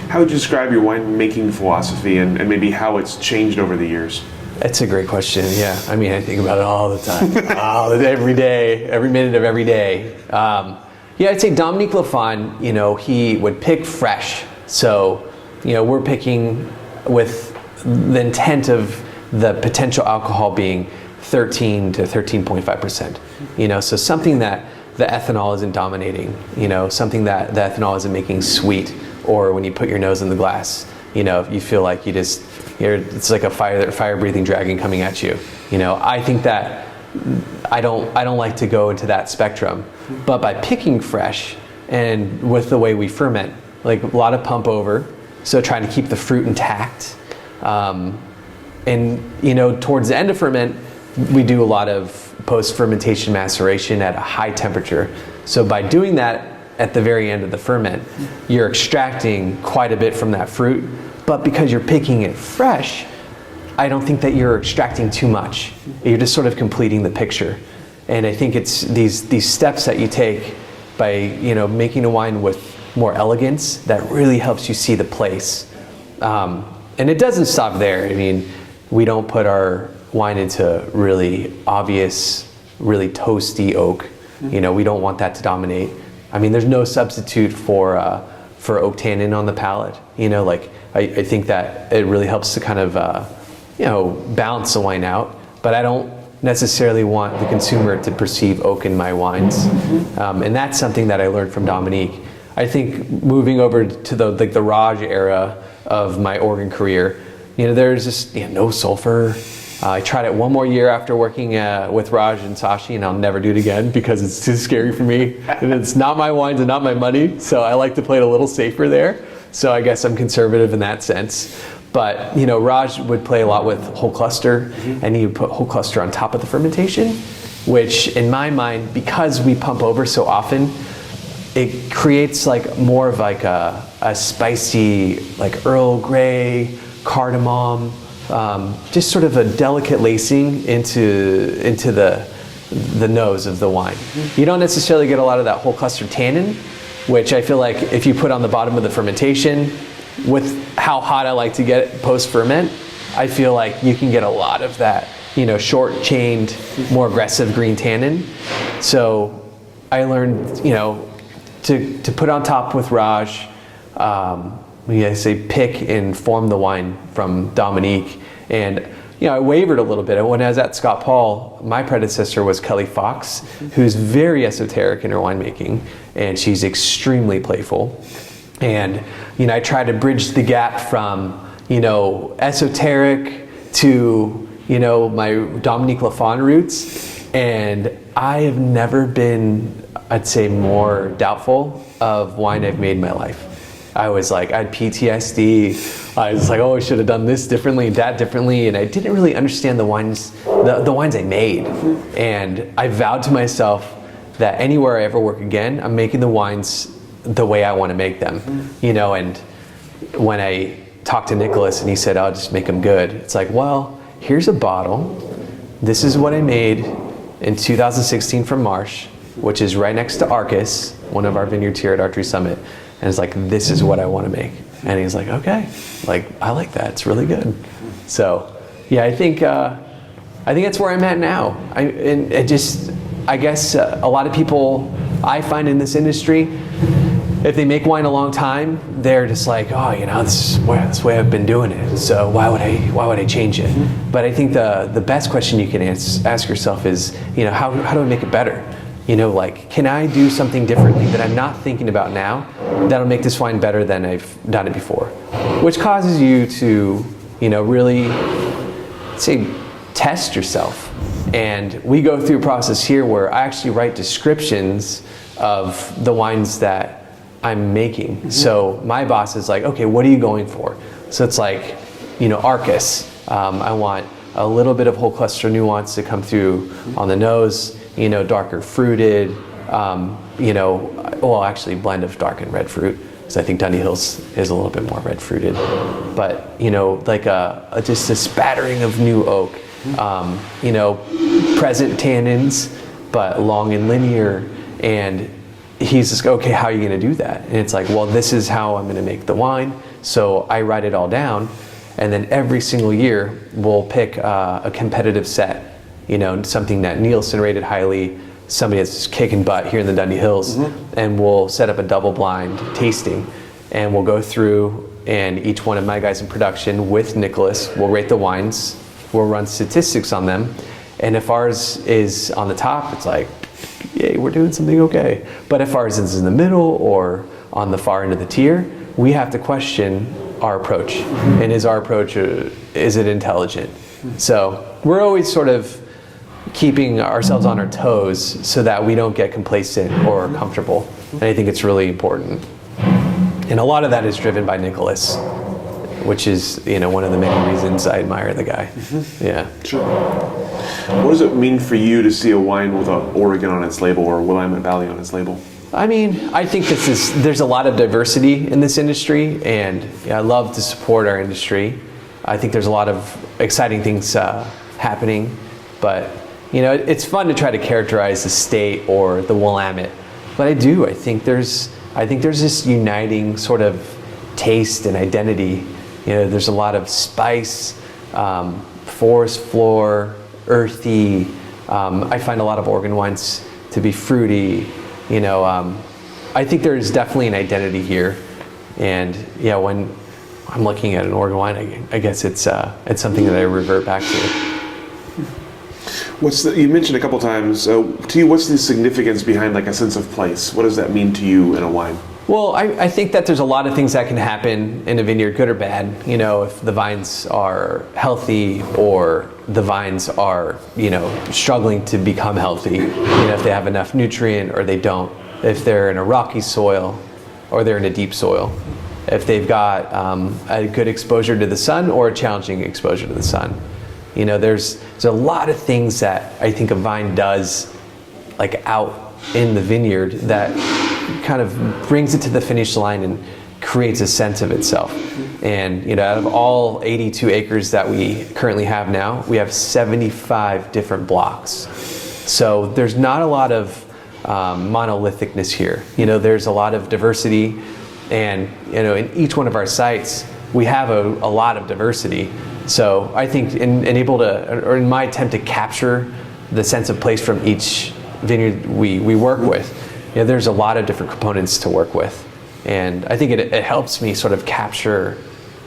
How would you describe your winemaking philosophy and maybe how it's changed over the years? That's a great question. Yeah, I mean, I think about it all the time, every day, every minute of every day. I'd say Dominique Lafond, he would pick fresh. So, we're picking with the intent of the potential alcohol being 13 to 13.5%. So something that the ethanol isn't dominating, something that the ethanol isn't making sweet, or when you put your nose in the glass, you feel like it's like a fire-breathing dragon coming at you. I think that I don't like to go into that spectrum, but by picking fresh and with the way we ferment, a lot of pump over, so trying to keep the fruit intact, and towards the end of ferment, we do a lot of post-fermentation maceration at a high temperature. So by doing that at the very end of the ferment, you're extracting quite a bit from that fruit, but because you're picking it fresh, I don't think that you're extracting too much. You're just sort of completing the picture. And I think it's these steps that you take by making a wine with more elegance that really helps you see the place. And it doesn't stop there. I mean, we don't put our wine into really obvious, really toasty oak. We don't want that to dominate. I mean, there's no substitute for oak tannin on the palate. I think that it really helps to kind of balance the wine out, but I don't necessarily want the consumer to perceive oak in my wines. And that's something that I learned from Dominique. I think moving over to the Raj era of my Oregon career, there's just no sulfur. I tried it one more year after working with Raj and Sashi, and I'll never do it again because it's too scary for me. And it's not my wines and not my money, so I like to play it a little safer there. So I guess I'm conservative in that sense. But Raj would play a lot with whole cluster, and he would put whole cluster on top of the fermentation, which in my mind, because we pump over so often, it creates more of a spicy Earl Grey, cardamom, just sort of a delicate lacing into the nose of the wine. You don't necessarily get a lot of that whole cluster tannin, which I feel like if you put on the bottom of the fermentation, with how hot I like to get it post-ferment, I feel like you can get a lot of that, short-chained, more aggressive green tannin. So I learned, to put on top with Raj, I say pick and form the wine from Dominique. And I wavered a little bit. When I was at Scott Paul, my predecessor was Kelly Fox, who's very esoteric in her winemaking, and she's extremely playful. And I try to bridge the gap from esoteric to my Dominique Lafond roots, and I have never been, I'd say, more doubtful of wine I've made in my life. I was I had PTSD. I was I should have done this differently and that differently, and I didn't really understand the wines I made. And I vowed to myself that anywhere I ever work again, I'm making the wines the way I want to make them. And when I talked to Nicholas and he said, I'll just make them good. It's like, well, here's a bottle. This is what I made in 2016 from Marsh, which is right next to Arcus, one of our vineyards here at Archery Summit. And it's like, this is what I want to make. And he's like, okay, like, I like that. It's really good. So, yeah, I think that's where I'm at now. I guess a lot of people I find in this industry, if they make wine a long time, they're just like, oh, this is the way I've been doing it. So why would I change it? But I think the best question you can ask yourself is, how do I make it better? Like, can I do something differently that I'm not thinking about now that'll make this wine better than I've done it before? Which causes you to, really test yourself. And we go through a process here where I actually write descriptions of the wines that I'm making. So my boss is like, okay, what are you going for? So it's like, Arcus. I want a little bit of whole cluster nuance to come through on the nose, darker fruited, actually blend of dark and red fruit, because I think Dundee Hills is a little bit more red fruited. But, like just a spattering of new oak, present tannins, but long and linear. And he's just, okay, how are you going to do that? And it's like, well, this is how I'm going to make the wine. So I write it all down. And then every single year, we'll pick a competitive set, something that Nielsen rated highly, somebody that's kicking butt here in the Dundee Hills. And we'll set up a double blind tasting. And we'll go through, and each one of my guys in production with Nicholas will rate the wines. We'll run statistics on them. And if ours is on the top, it's like, yay, we're doing something okay. But if ours is in the middle or on the far end of the tier, we have to question our approach. And is our approach, is it intelligent? So we're always sort of keeping ourselves on our toes so that we don't get complacent or comfortable. And I think it's really important. And a lot of that is driven by Nicholas, which is, one of the many reasons I admire the guy. Yeah. Sure. What does it mean for you to see a wine with Oregon on its label or Willamette Valley on its label? I think there's a lot of diversity in this industry, and I love to support our industry. I think there's a lot of exciting things happening, but it's fun to try to characterize the state or the Willamette. But I think there's this uniting sort of taste and identity. There's a lot of spice, forest floor, earthy. I find a lot of Oregon wines to be fruity. I think there's definitely an identity here, and when I'm looking at an Oregon wine, I guess it's something that I revert back to. You mentioned a couple times, to you, what's the significance behind like a sense of place? What does that mean to you in a wine? Well, I think that there's a lot of things that can happen in a vineyard, good or bad. If the vines are healthy or the vines are, struggling to become healthy. If they have enough nutrient or they don't. If they're in a rocky soil or they're in a deep soil. If they've got a good exposure to the sun or a challenging exposure to the sun. There's a lot of things that I think a vine does, like out in the vineyard, that kind of brings it to the finish line and creates a sense of itself. And out of all 82 acres that we currently have now, we have 75 different blocks. So there's not a lot of monolithicness here. There's a lot of diversity, and in each one of our sites we have a lot of diversity. So I think in my attempt to capture the sense of place from each vineyard we work with, there's a lot of different components to work with. And I think it helps me sort of capture,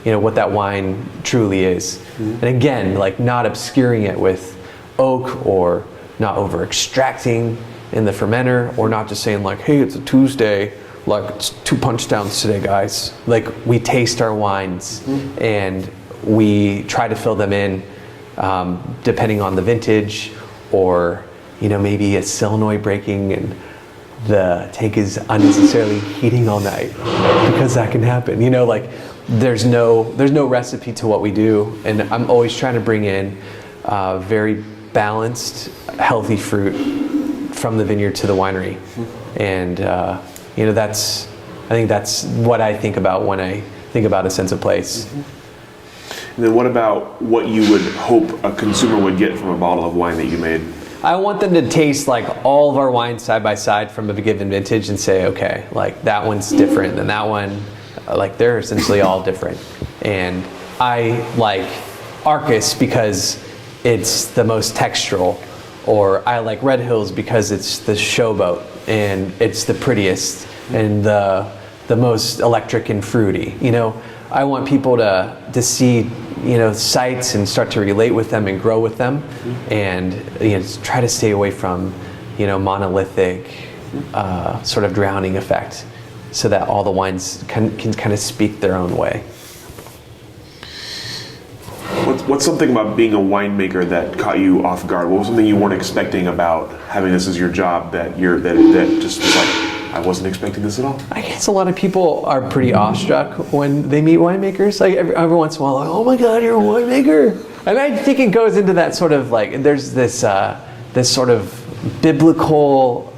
what that wine truly is. And again, like not obscuring it with oak or not over extracting in the fermenter, or not just saying like, hey, it's a Tuesday, like it's 2 punch downs today, guys. Like we taste our wines and we try to fill them in depending on the vintage, or maybe a solenoid breaking and the tank is unnecessarily heating all night, because that can happen. Like there's no recipe to what we do, and I'm always trying to bring in very balanced, healthy fruit from the vineyard to the winery. And I think that's what I think about when I think think about a sense of place. And then what about what you would hope a consumer would get from a bottle of wine that you made? I want them to taste like all of our wines side by side from a given vintage and say, okay, like that one's different than that one. Like they're essentially all different. And I like Arcus because it's the most textural, or I like Red Hills because it's the showboat and it's the prettiest and the most electric and fruity. You know, I want people to see, you know, sites and start to relate with them and grow with them, and you know, try to stay away from, you know, monolithic sort of drowning effect, so that all the wines can kind of speak their own way. What's something about being a winemaker that caught you off guard? What was something you weren't expecting about having this as your job that just was like, I wasn't expecting this at all? I guess a lot of people are pretty awestruck when they meet winemakers. Like every once in a while, like, oh my God, you're a winemaker. And I think it goes into that sort of like, there's this sort of biblical,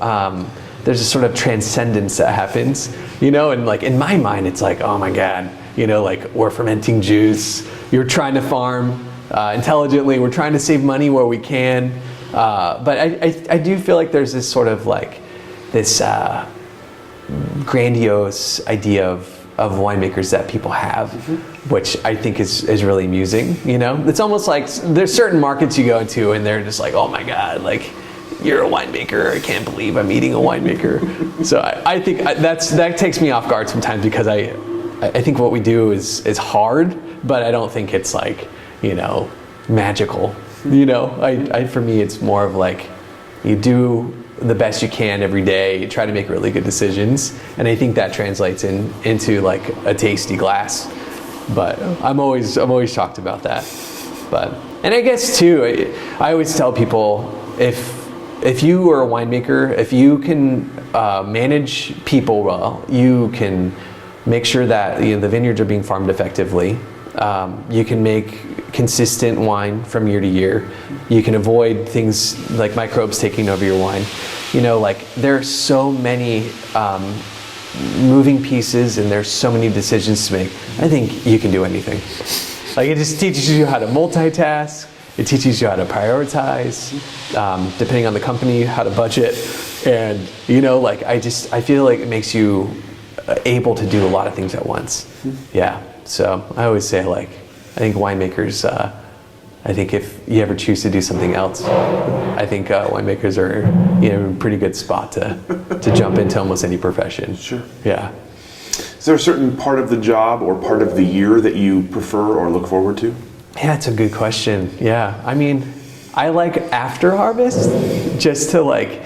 there's a sort of transcendence that happens, you know, and like in my mind, it's like, oh my God, you know, like we're fermenting juice, you're trying to farm intelligently, we're trying to save money where we can. But I do feel like there's this sort of like, this grandiose idea of winemakers that people have, which I think is really amusing, you know? It's almost like there's certain markets you go into and they're just like, oh my God, like, you're a winemaker, I can't believe I'm eating a winemaker. So I think that takes me off guard sometimes, because I think what we do is hard, but I don't think it's like, you know, magical. You know, for me, it's more of like, you do the best you can every day, you try to make really good decisions, and I think that translates into like a tasty glass. But I'm always shocked about that. But, and I guess too, I always tell people, if you are a winemaker, if you can manage people well, you can make sure that, you know, the vineyards are being farmed effectively. You can make consistent wine from year to year. You can avoid things like microbes taking over your wine. You know, like there are so many moving pieces and there's so many decisions to make. I think you can do anything. Like it just teaches you how to multitask. It teaches you how to prioritize, depending on the company, how to budget. And, you know, like I feel like it makes you able to do a lot of things at once. Yeah. So I always say, like, I think winemakers, I think if you ever choose to do something else, I think winemakers are, you know, in a pretty good spot to jump into almost any profession. Sure. Yeah. Is there a certain part of the job or part of the year that you prefer or look forward to? Yeah, it's a good question. Yeah. I mean, I like after harvest, just to like,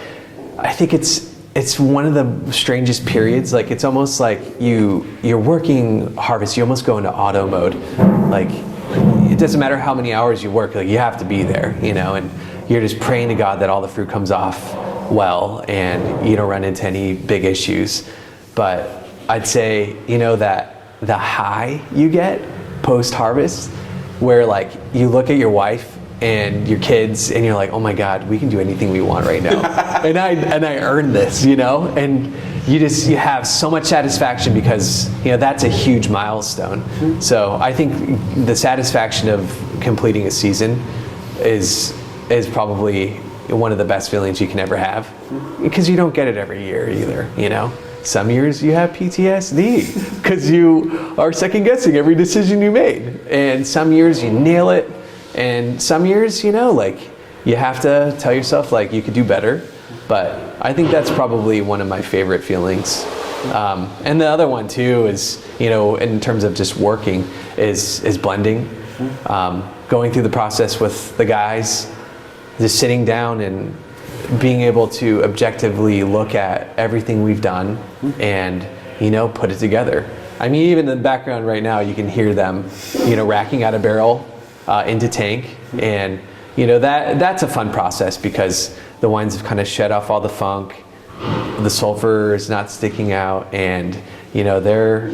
I think it's one of the strangest periods. Like it's almost like you're working harvest, you almost go into auto mode. Like it doesn't matter how many hours you work, like you have to be there, you know, and you're just praying to God that all the fruit comes off well and you don't run into any big issues. But I'd say, you know, that the high you get post-harvest, where like you look at your wife and your kids and you're like, oh my God, we can do anything we want right now. and I earned this, you know, and you have so much satisfaction because, you know, that's a huge milestone. So I think the satisfaction of completing a season is probably one of the best feelings you can ever have, because you don't get it every year either, you know. Some years you have PTSD because you are second guessing every decision you made, and some years you nail it, and some years, you know, like you have to tell yourself like you could do better. But I think that's probably one of my favorite feelings. And the other one too is, you know, in terms of just working, is blending. Going through the process with the guys, just sitting down and being able to objectively look at everything we've done and, you know, put it together. I mean, even in the background right now, you can hear them, you know, racking out a barrel into tank. And, you know, that's a fun process because the wines have kind of shed off all the funk. The sulfur is not sticking out, and, you know, they're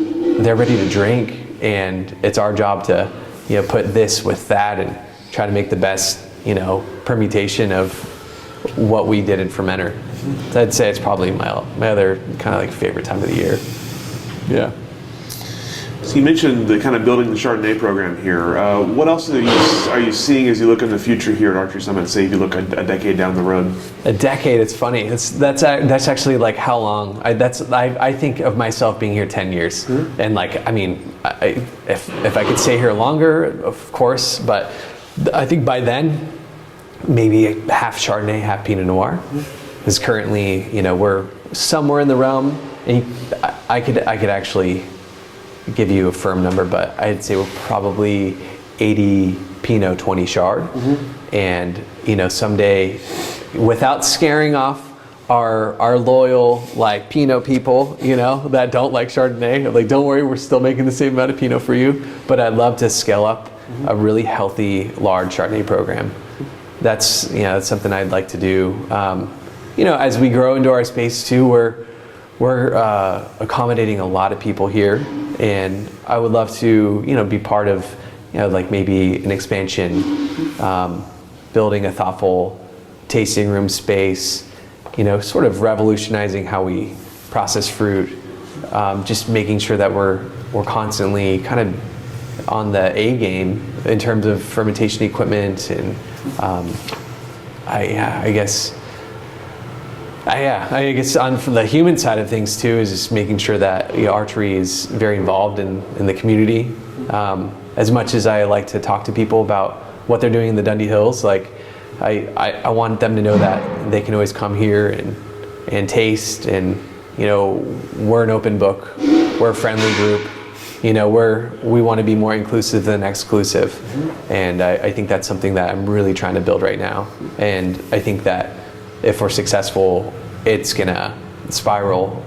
ready to drink. And it's our job to, you know, put this with that and try to make the best, you know, permutation of what we did in fermenter. So I'd say it's probably my other kind of like favorite time of the year. Yeah. So you mentioned the kind of building the Chardonnay program here. What else are you seeing as you look in the future here at Archery Summit? Say if you look a decade down the road. A decade, it's funny. That's actually like how long. I think of myself being here 10 years, and like I mean, if I could stay here longer, of course. But I think by then, maybe half Chardonnay, half Pinot Noir. Because currently, we're somewhere in the realm, and I could actually give you a firm number, but I'd say we're probably 80 Pinot, 20 Chard. And someday, without scaring off our loyal like Pinot people, that don't like Chardonnay, like don't worry, we're still making the same amount of Pinot for you. But I'd love to scale up a really healthy, large Chardonnay program. That's that's something I'd like to do. As we grow into our space too, we're accommodating a lot of people here, and I would love to be part of like maybe an expansion, building a thoughtful tasting room space, sort of revolutionizing how we process fruit, just making sure that we're constantly kind of on the A game in terms of fermentation equipment, and I guess on from the human side of things too is just making sure that archery is very involved in the community. As much as I like to talk to people about what they're doing in the Dundee Hills, like I want them to know that they can always come here and taste, and we're an open book, we're a friendly group, we want to be more inclusive than exclusive, and I think that's something that I'm really trying to build right now, and I think that if we're successful, it's gonna spiral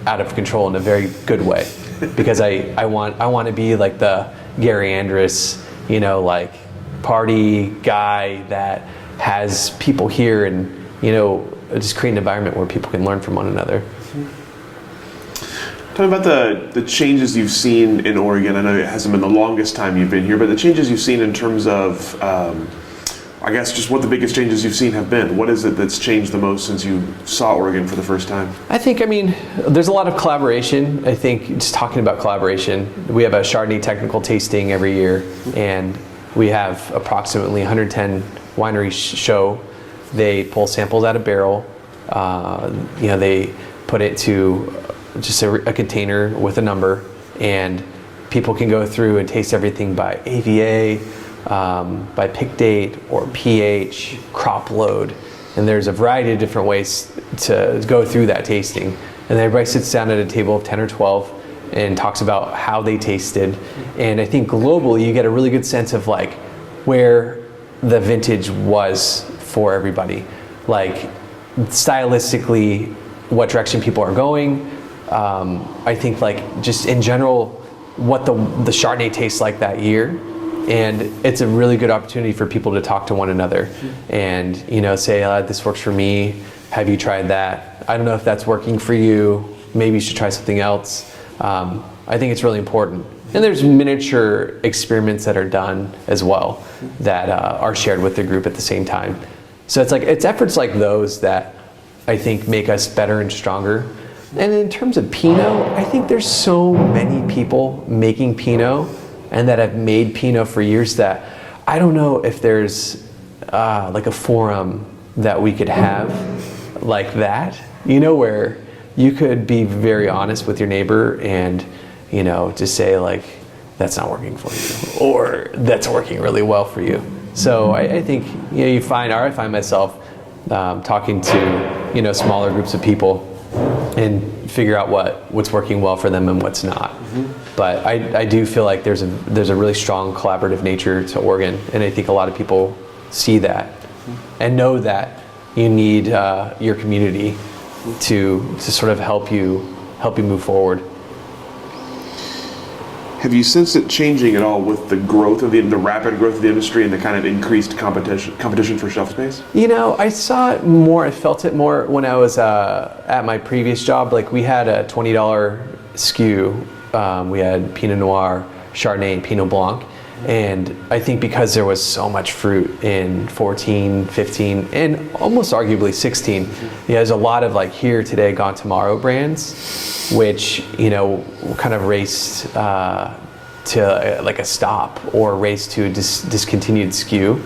out of control in a very good way, because I want to be like the Gary Andrus, like party guy that has people here, and just create an environment where people can learn from one another. Tell me about the changes you've seen in Oregon. I know it hasn't been the longest time you've been here, but the changes you've seen in terms of I guess just what the biggest changes you've seen have been. What is it that's changed the most since you saw Oregon for the first time? I think, there's a lot of collaboration. I think just talking about collaboration, we have a Chardonnay technical tasting every year, and we have approximately 110 wineries show. They pull samples out of barrel. They put it to just a container with a number, and people can go through and taste everything by AVA, by pick date or pH, crop load, and there's a variety of different ways to go through that tasting. And then everybody sits down at a table of 10 or 12 and talks about how they tasted. And I think globally you get a really good sense of like where the vintage was for everybody, like stylistically what direction people are going. I think like just in general what the Chardonnay tastes like that year. And it's a really good opportunity for people to talk to one another and, say, this works for me. Have you tried that? I don't know if that's working for you. Maybe you should try something else. I think it's really important. And there's miniature experiments that are done as well that are shared with the group at the same time. So it's efforts like those that I think make us better and stronger. And in terms of Pinot, I think there's so many people making Pinot and that have made Pinot for years that I don't know if there's like a forum that we could have like that, where you could be very honest with your neighbor and, just say like, that's not working for you, or that's working really well for you. So I think, I find myself talking to, smaller groups of people and figure out what's working well for them and what's not. But I do feel like there's a really strong collaborative nature to Oregon, and I think a lot of people see that and know that you need your community to sort of help you move forward. Have you sensed it changing at all with the growth of the rapid growth of the industry and the kind of increased competition for shelf space? I saw it more, I felt it more when I was at my previous job. Like we had a $20 SKU. We had Pinot Noir, Chardonnay, and Pinot Blanc. And I think because there was so much fruit in 14, 15, and almost arguably 16, there's a lot of like here today, gone tomorrow brands, which, kind of raced like a stop or race to a discontinued SKU.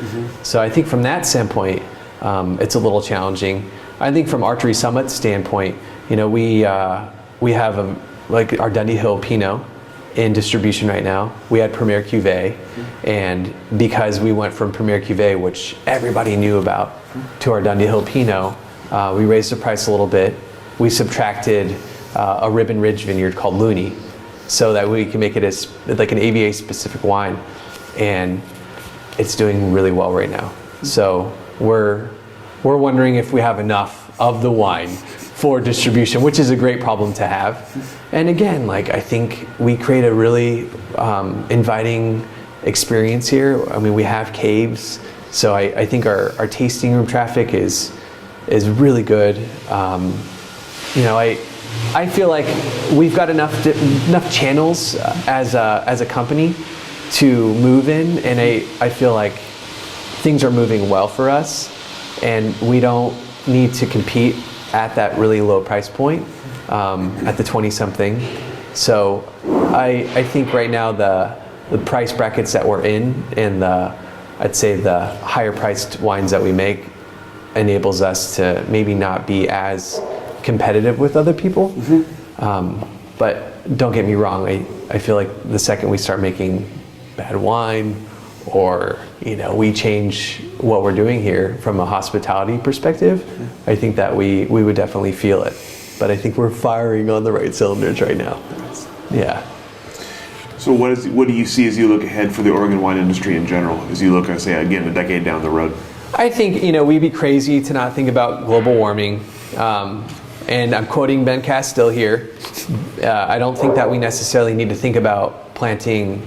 So I think from that standpoint, it's a little challenging. I think from Archery Summit standpoint, we have like our Dundee Hill Pinot in distribution right now. We had Premier Cuvée, and because we went from Premier Cuvée, which everybody knew about, to our Dundee Hill Pinot, we raised the price a little bit. We subtracted a Ribbon Ridge vineyard called Looney, so that we can make it as like an AVA specific wine, and it's doing really well right now. So we're wondering if we have enough of the wine for distribution, which is a great problem to have. And again, like I think we create a really inviting experience here. I mean, we have caves, so I think our tasting room traffic is really good. I feel like we've got enough channels as a company to move in, and I feel like things are moving well for us, and we don't need to compete at that really low price point, at the 20-something. So I think right now the price brackets that we're in, and I'd say the higher priced wines that we make, enables us to maybe not be as competitive with other people. But don't get me wrong, I feel like the second we start making bad wine, or we change what we're doing here from a hospitality perspective, I think that we would definitely feel it. But I think we're firing on the right cylinders right now. Yeah. So what do you see as you look ahead for the Oregon wine industry in general, as you look, say, again, a decade down the road? I think, we'd be crazy to not think about global warming. And I'm quoting Ben Castile here. I don't think that we necessarily need to think about planting,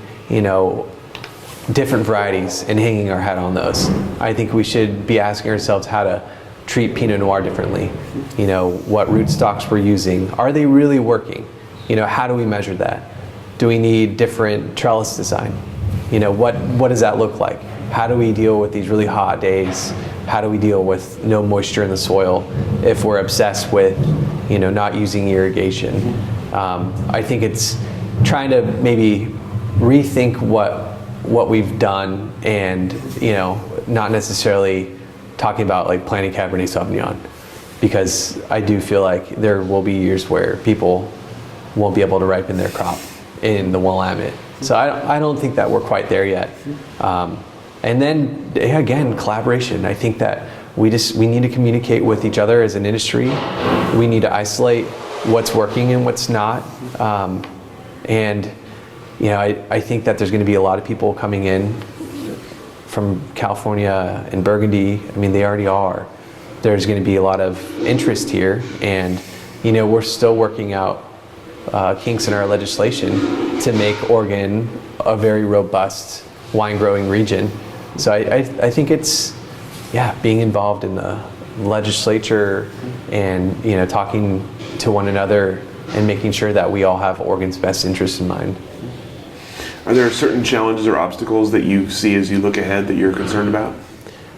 different varieties and hanging our hat on those. I think we should be asking ourselves how to treat Pinot Noir differently. What rootstocks we're using. Are they really working? How do we measure that? Do we need different trellis design? What does that look like? How do we deal with these really hot days? How do we deal with no moisture in the soil if we're obsessed with, not using irrigation? I think it's trying to maybe rethink what we've done, and not necessarily talking about like planting Cabernet Sauvignon, because I do feel like there will be years where people won't be able to ripen their crop in the Willamette. So I don't think that we're quite there yet. And then again, collaboration. I think that we need to communicate with each other as an industry. We need to isolate what's working and what's not. And I think that there's going to be a lot of people coming in from California and Burgundy. I mean, they already are. There's going to be a lot of interest here, and we're still working out kinks in our legislation to make Oregon a very robust wine growing region. So I think it's being involved in the legislature, and talking to one another and making sure that we all have Oregon's best interests in mind. Are there certain challenges or obstacles that you see as you look ahead that you're concerned about?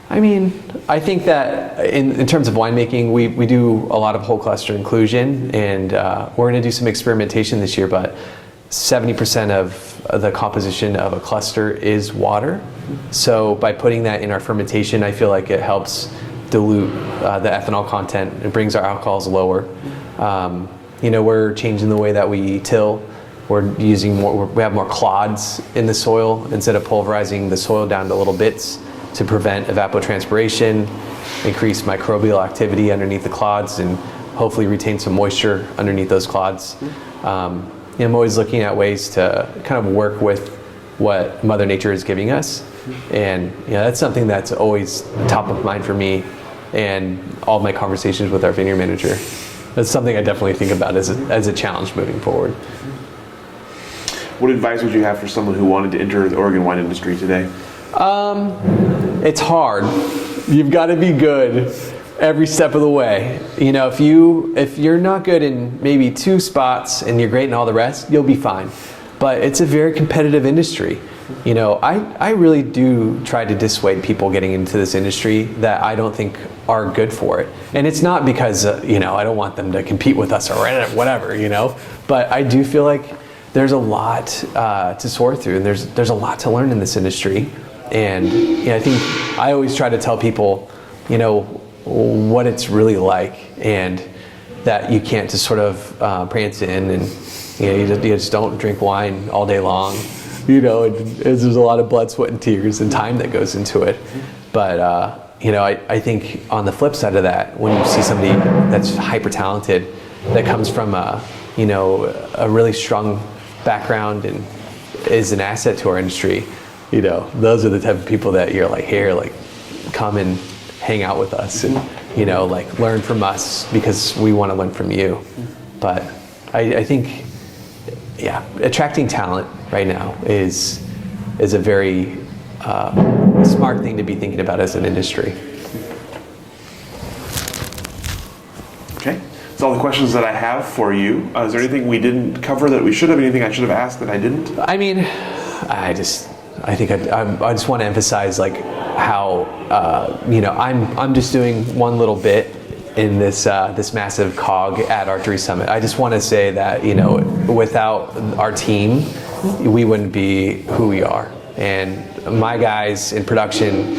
I mean, I think that in terms of winemaking, we do a lot of whole cluster inclusion, and we're going to do some experimentation this year, but 70% of the composition of a cluster is water. So by putting that in our fermentation, I feel like it helps dilute the ethanol content. It brings our alcohols lower. We're changing the way that we till. We're using more, we have more clods in the soil instead of pulverizing the soil down to little bits to prevent evapotranspiration, increase microbial activity underneath the clods, and hopefully retain some moisture underneath those clods. I'm always looking at ways to kind of work with what Mother Nature is giving us. And that's something that's always top of mind for me and all of my conversations with our vineyard manager. That's something I definitely think about as a challenge moving forward. What advice would you have for someone who wanted to enter the Oregon wine industry today? It's hard. You've got to be good every step of the way. If you're not good in maybe 2 spots and you're great in all the rest, you'll be fine. But it's a very competitive industry. I really do try to dissuade people getting into this industry that I don't think are good for it. And it's not because, I don't want them to compete with us or whatever, but I do feel like there's a lot to sort through, and there's a lot to learn in this industry. And I think I always try to tell people, what it's really like, and that you can't just sort of prance in and you just don't drink wine all day long. There's a lot of blood, sweat, and tears and time that goes into it. But I think on the flip side of that, when you see somebody that's hyper talented, that comes from a really strong background and is an asset to our industry, those are the type of people that you're like, here, like, come and hang out with us and, learn from us because we want to learn from you. But I think, attracting talent right now is a very smart thing to be thinking about as an industry. Okay. That's all the questions that I have for you. Is there anything we didn't cover that we should have? Anything I should have asked that I didn't? I mean, I just want to emphasize like how I'm just doing one little bit in this massive cog at Archery Summit. I just want to say that without our team, we wouldn't be who we are. And my guys in production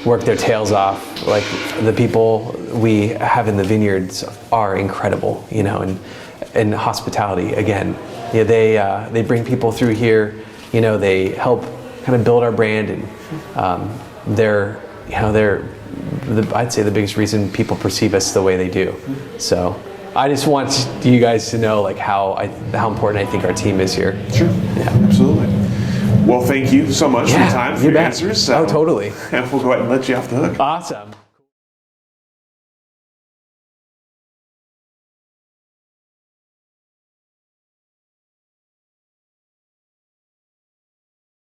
work their tails off. Like, the people we have in the vineyards are incredible, and hospitality again. They bring people through here. They help kind of build our brand, and I'd say the biggest reason people perceive us the way they do. So I just want you guys to know like how important I think our team is here. Sure. Yeah. Absolutely. Well, thank you so much for your time, for your answers. Oh, totally. And we'll go ahead and let you off the hook. Awesome.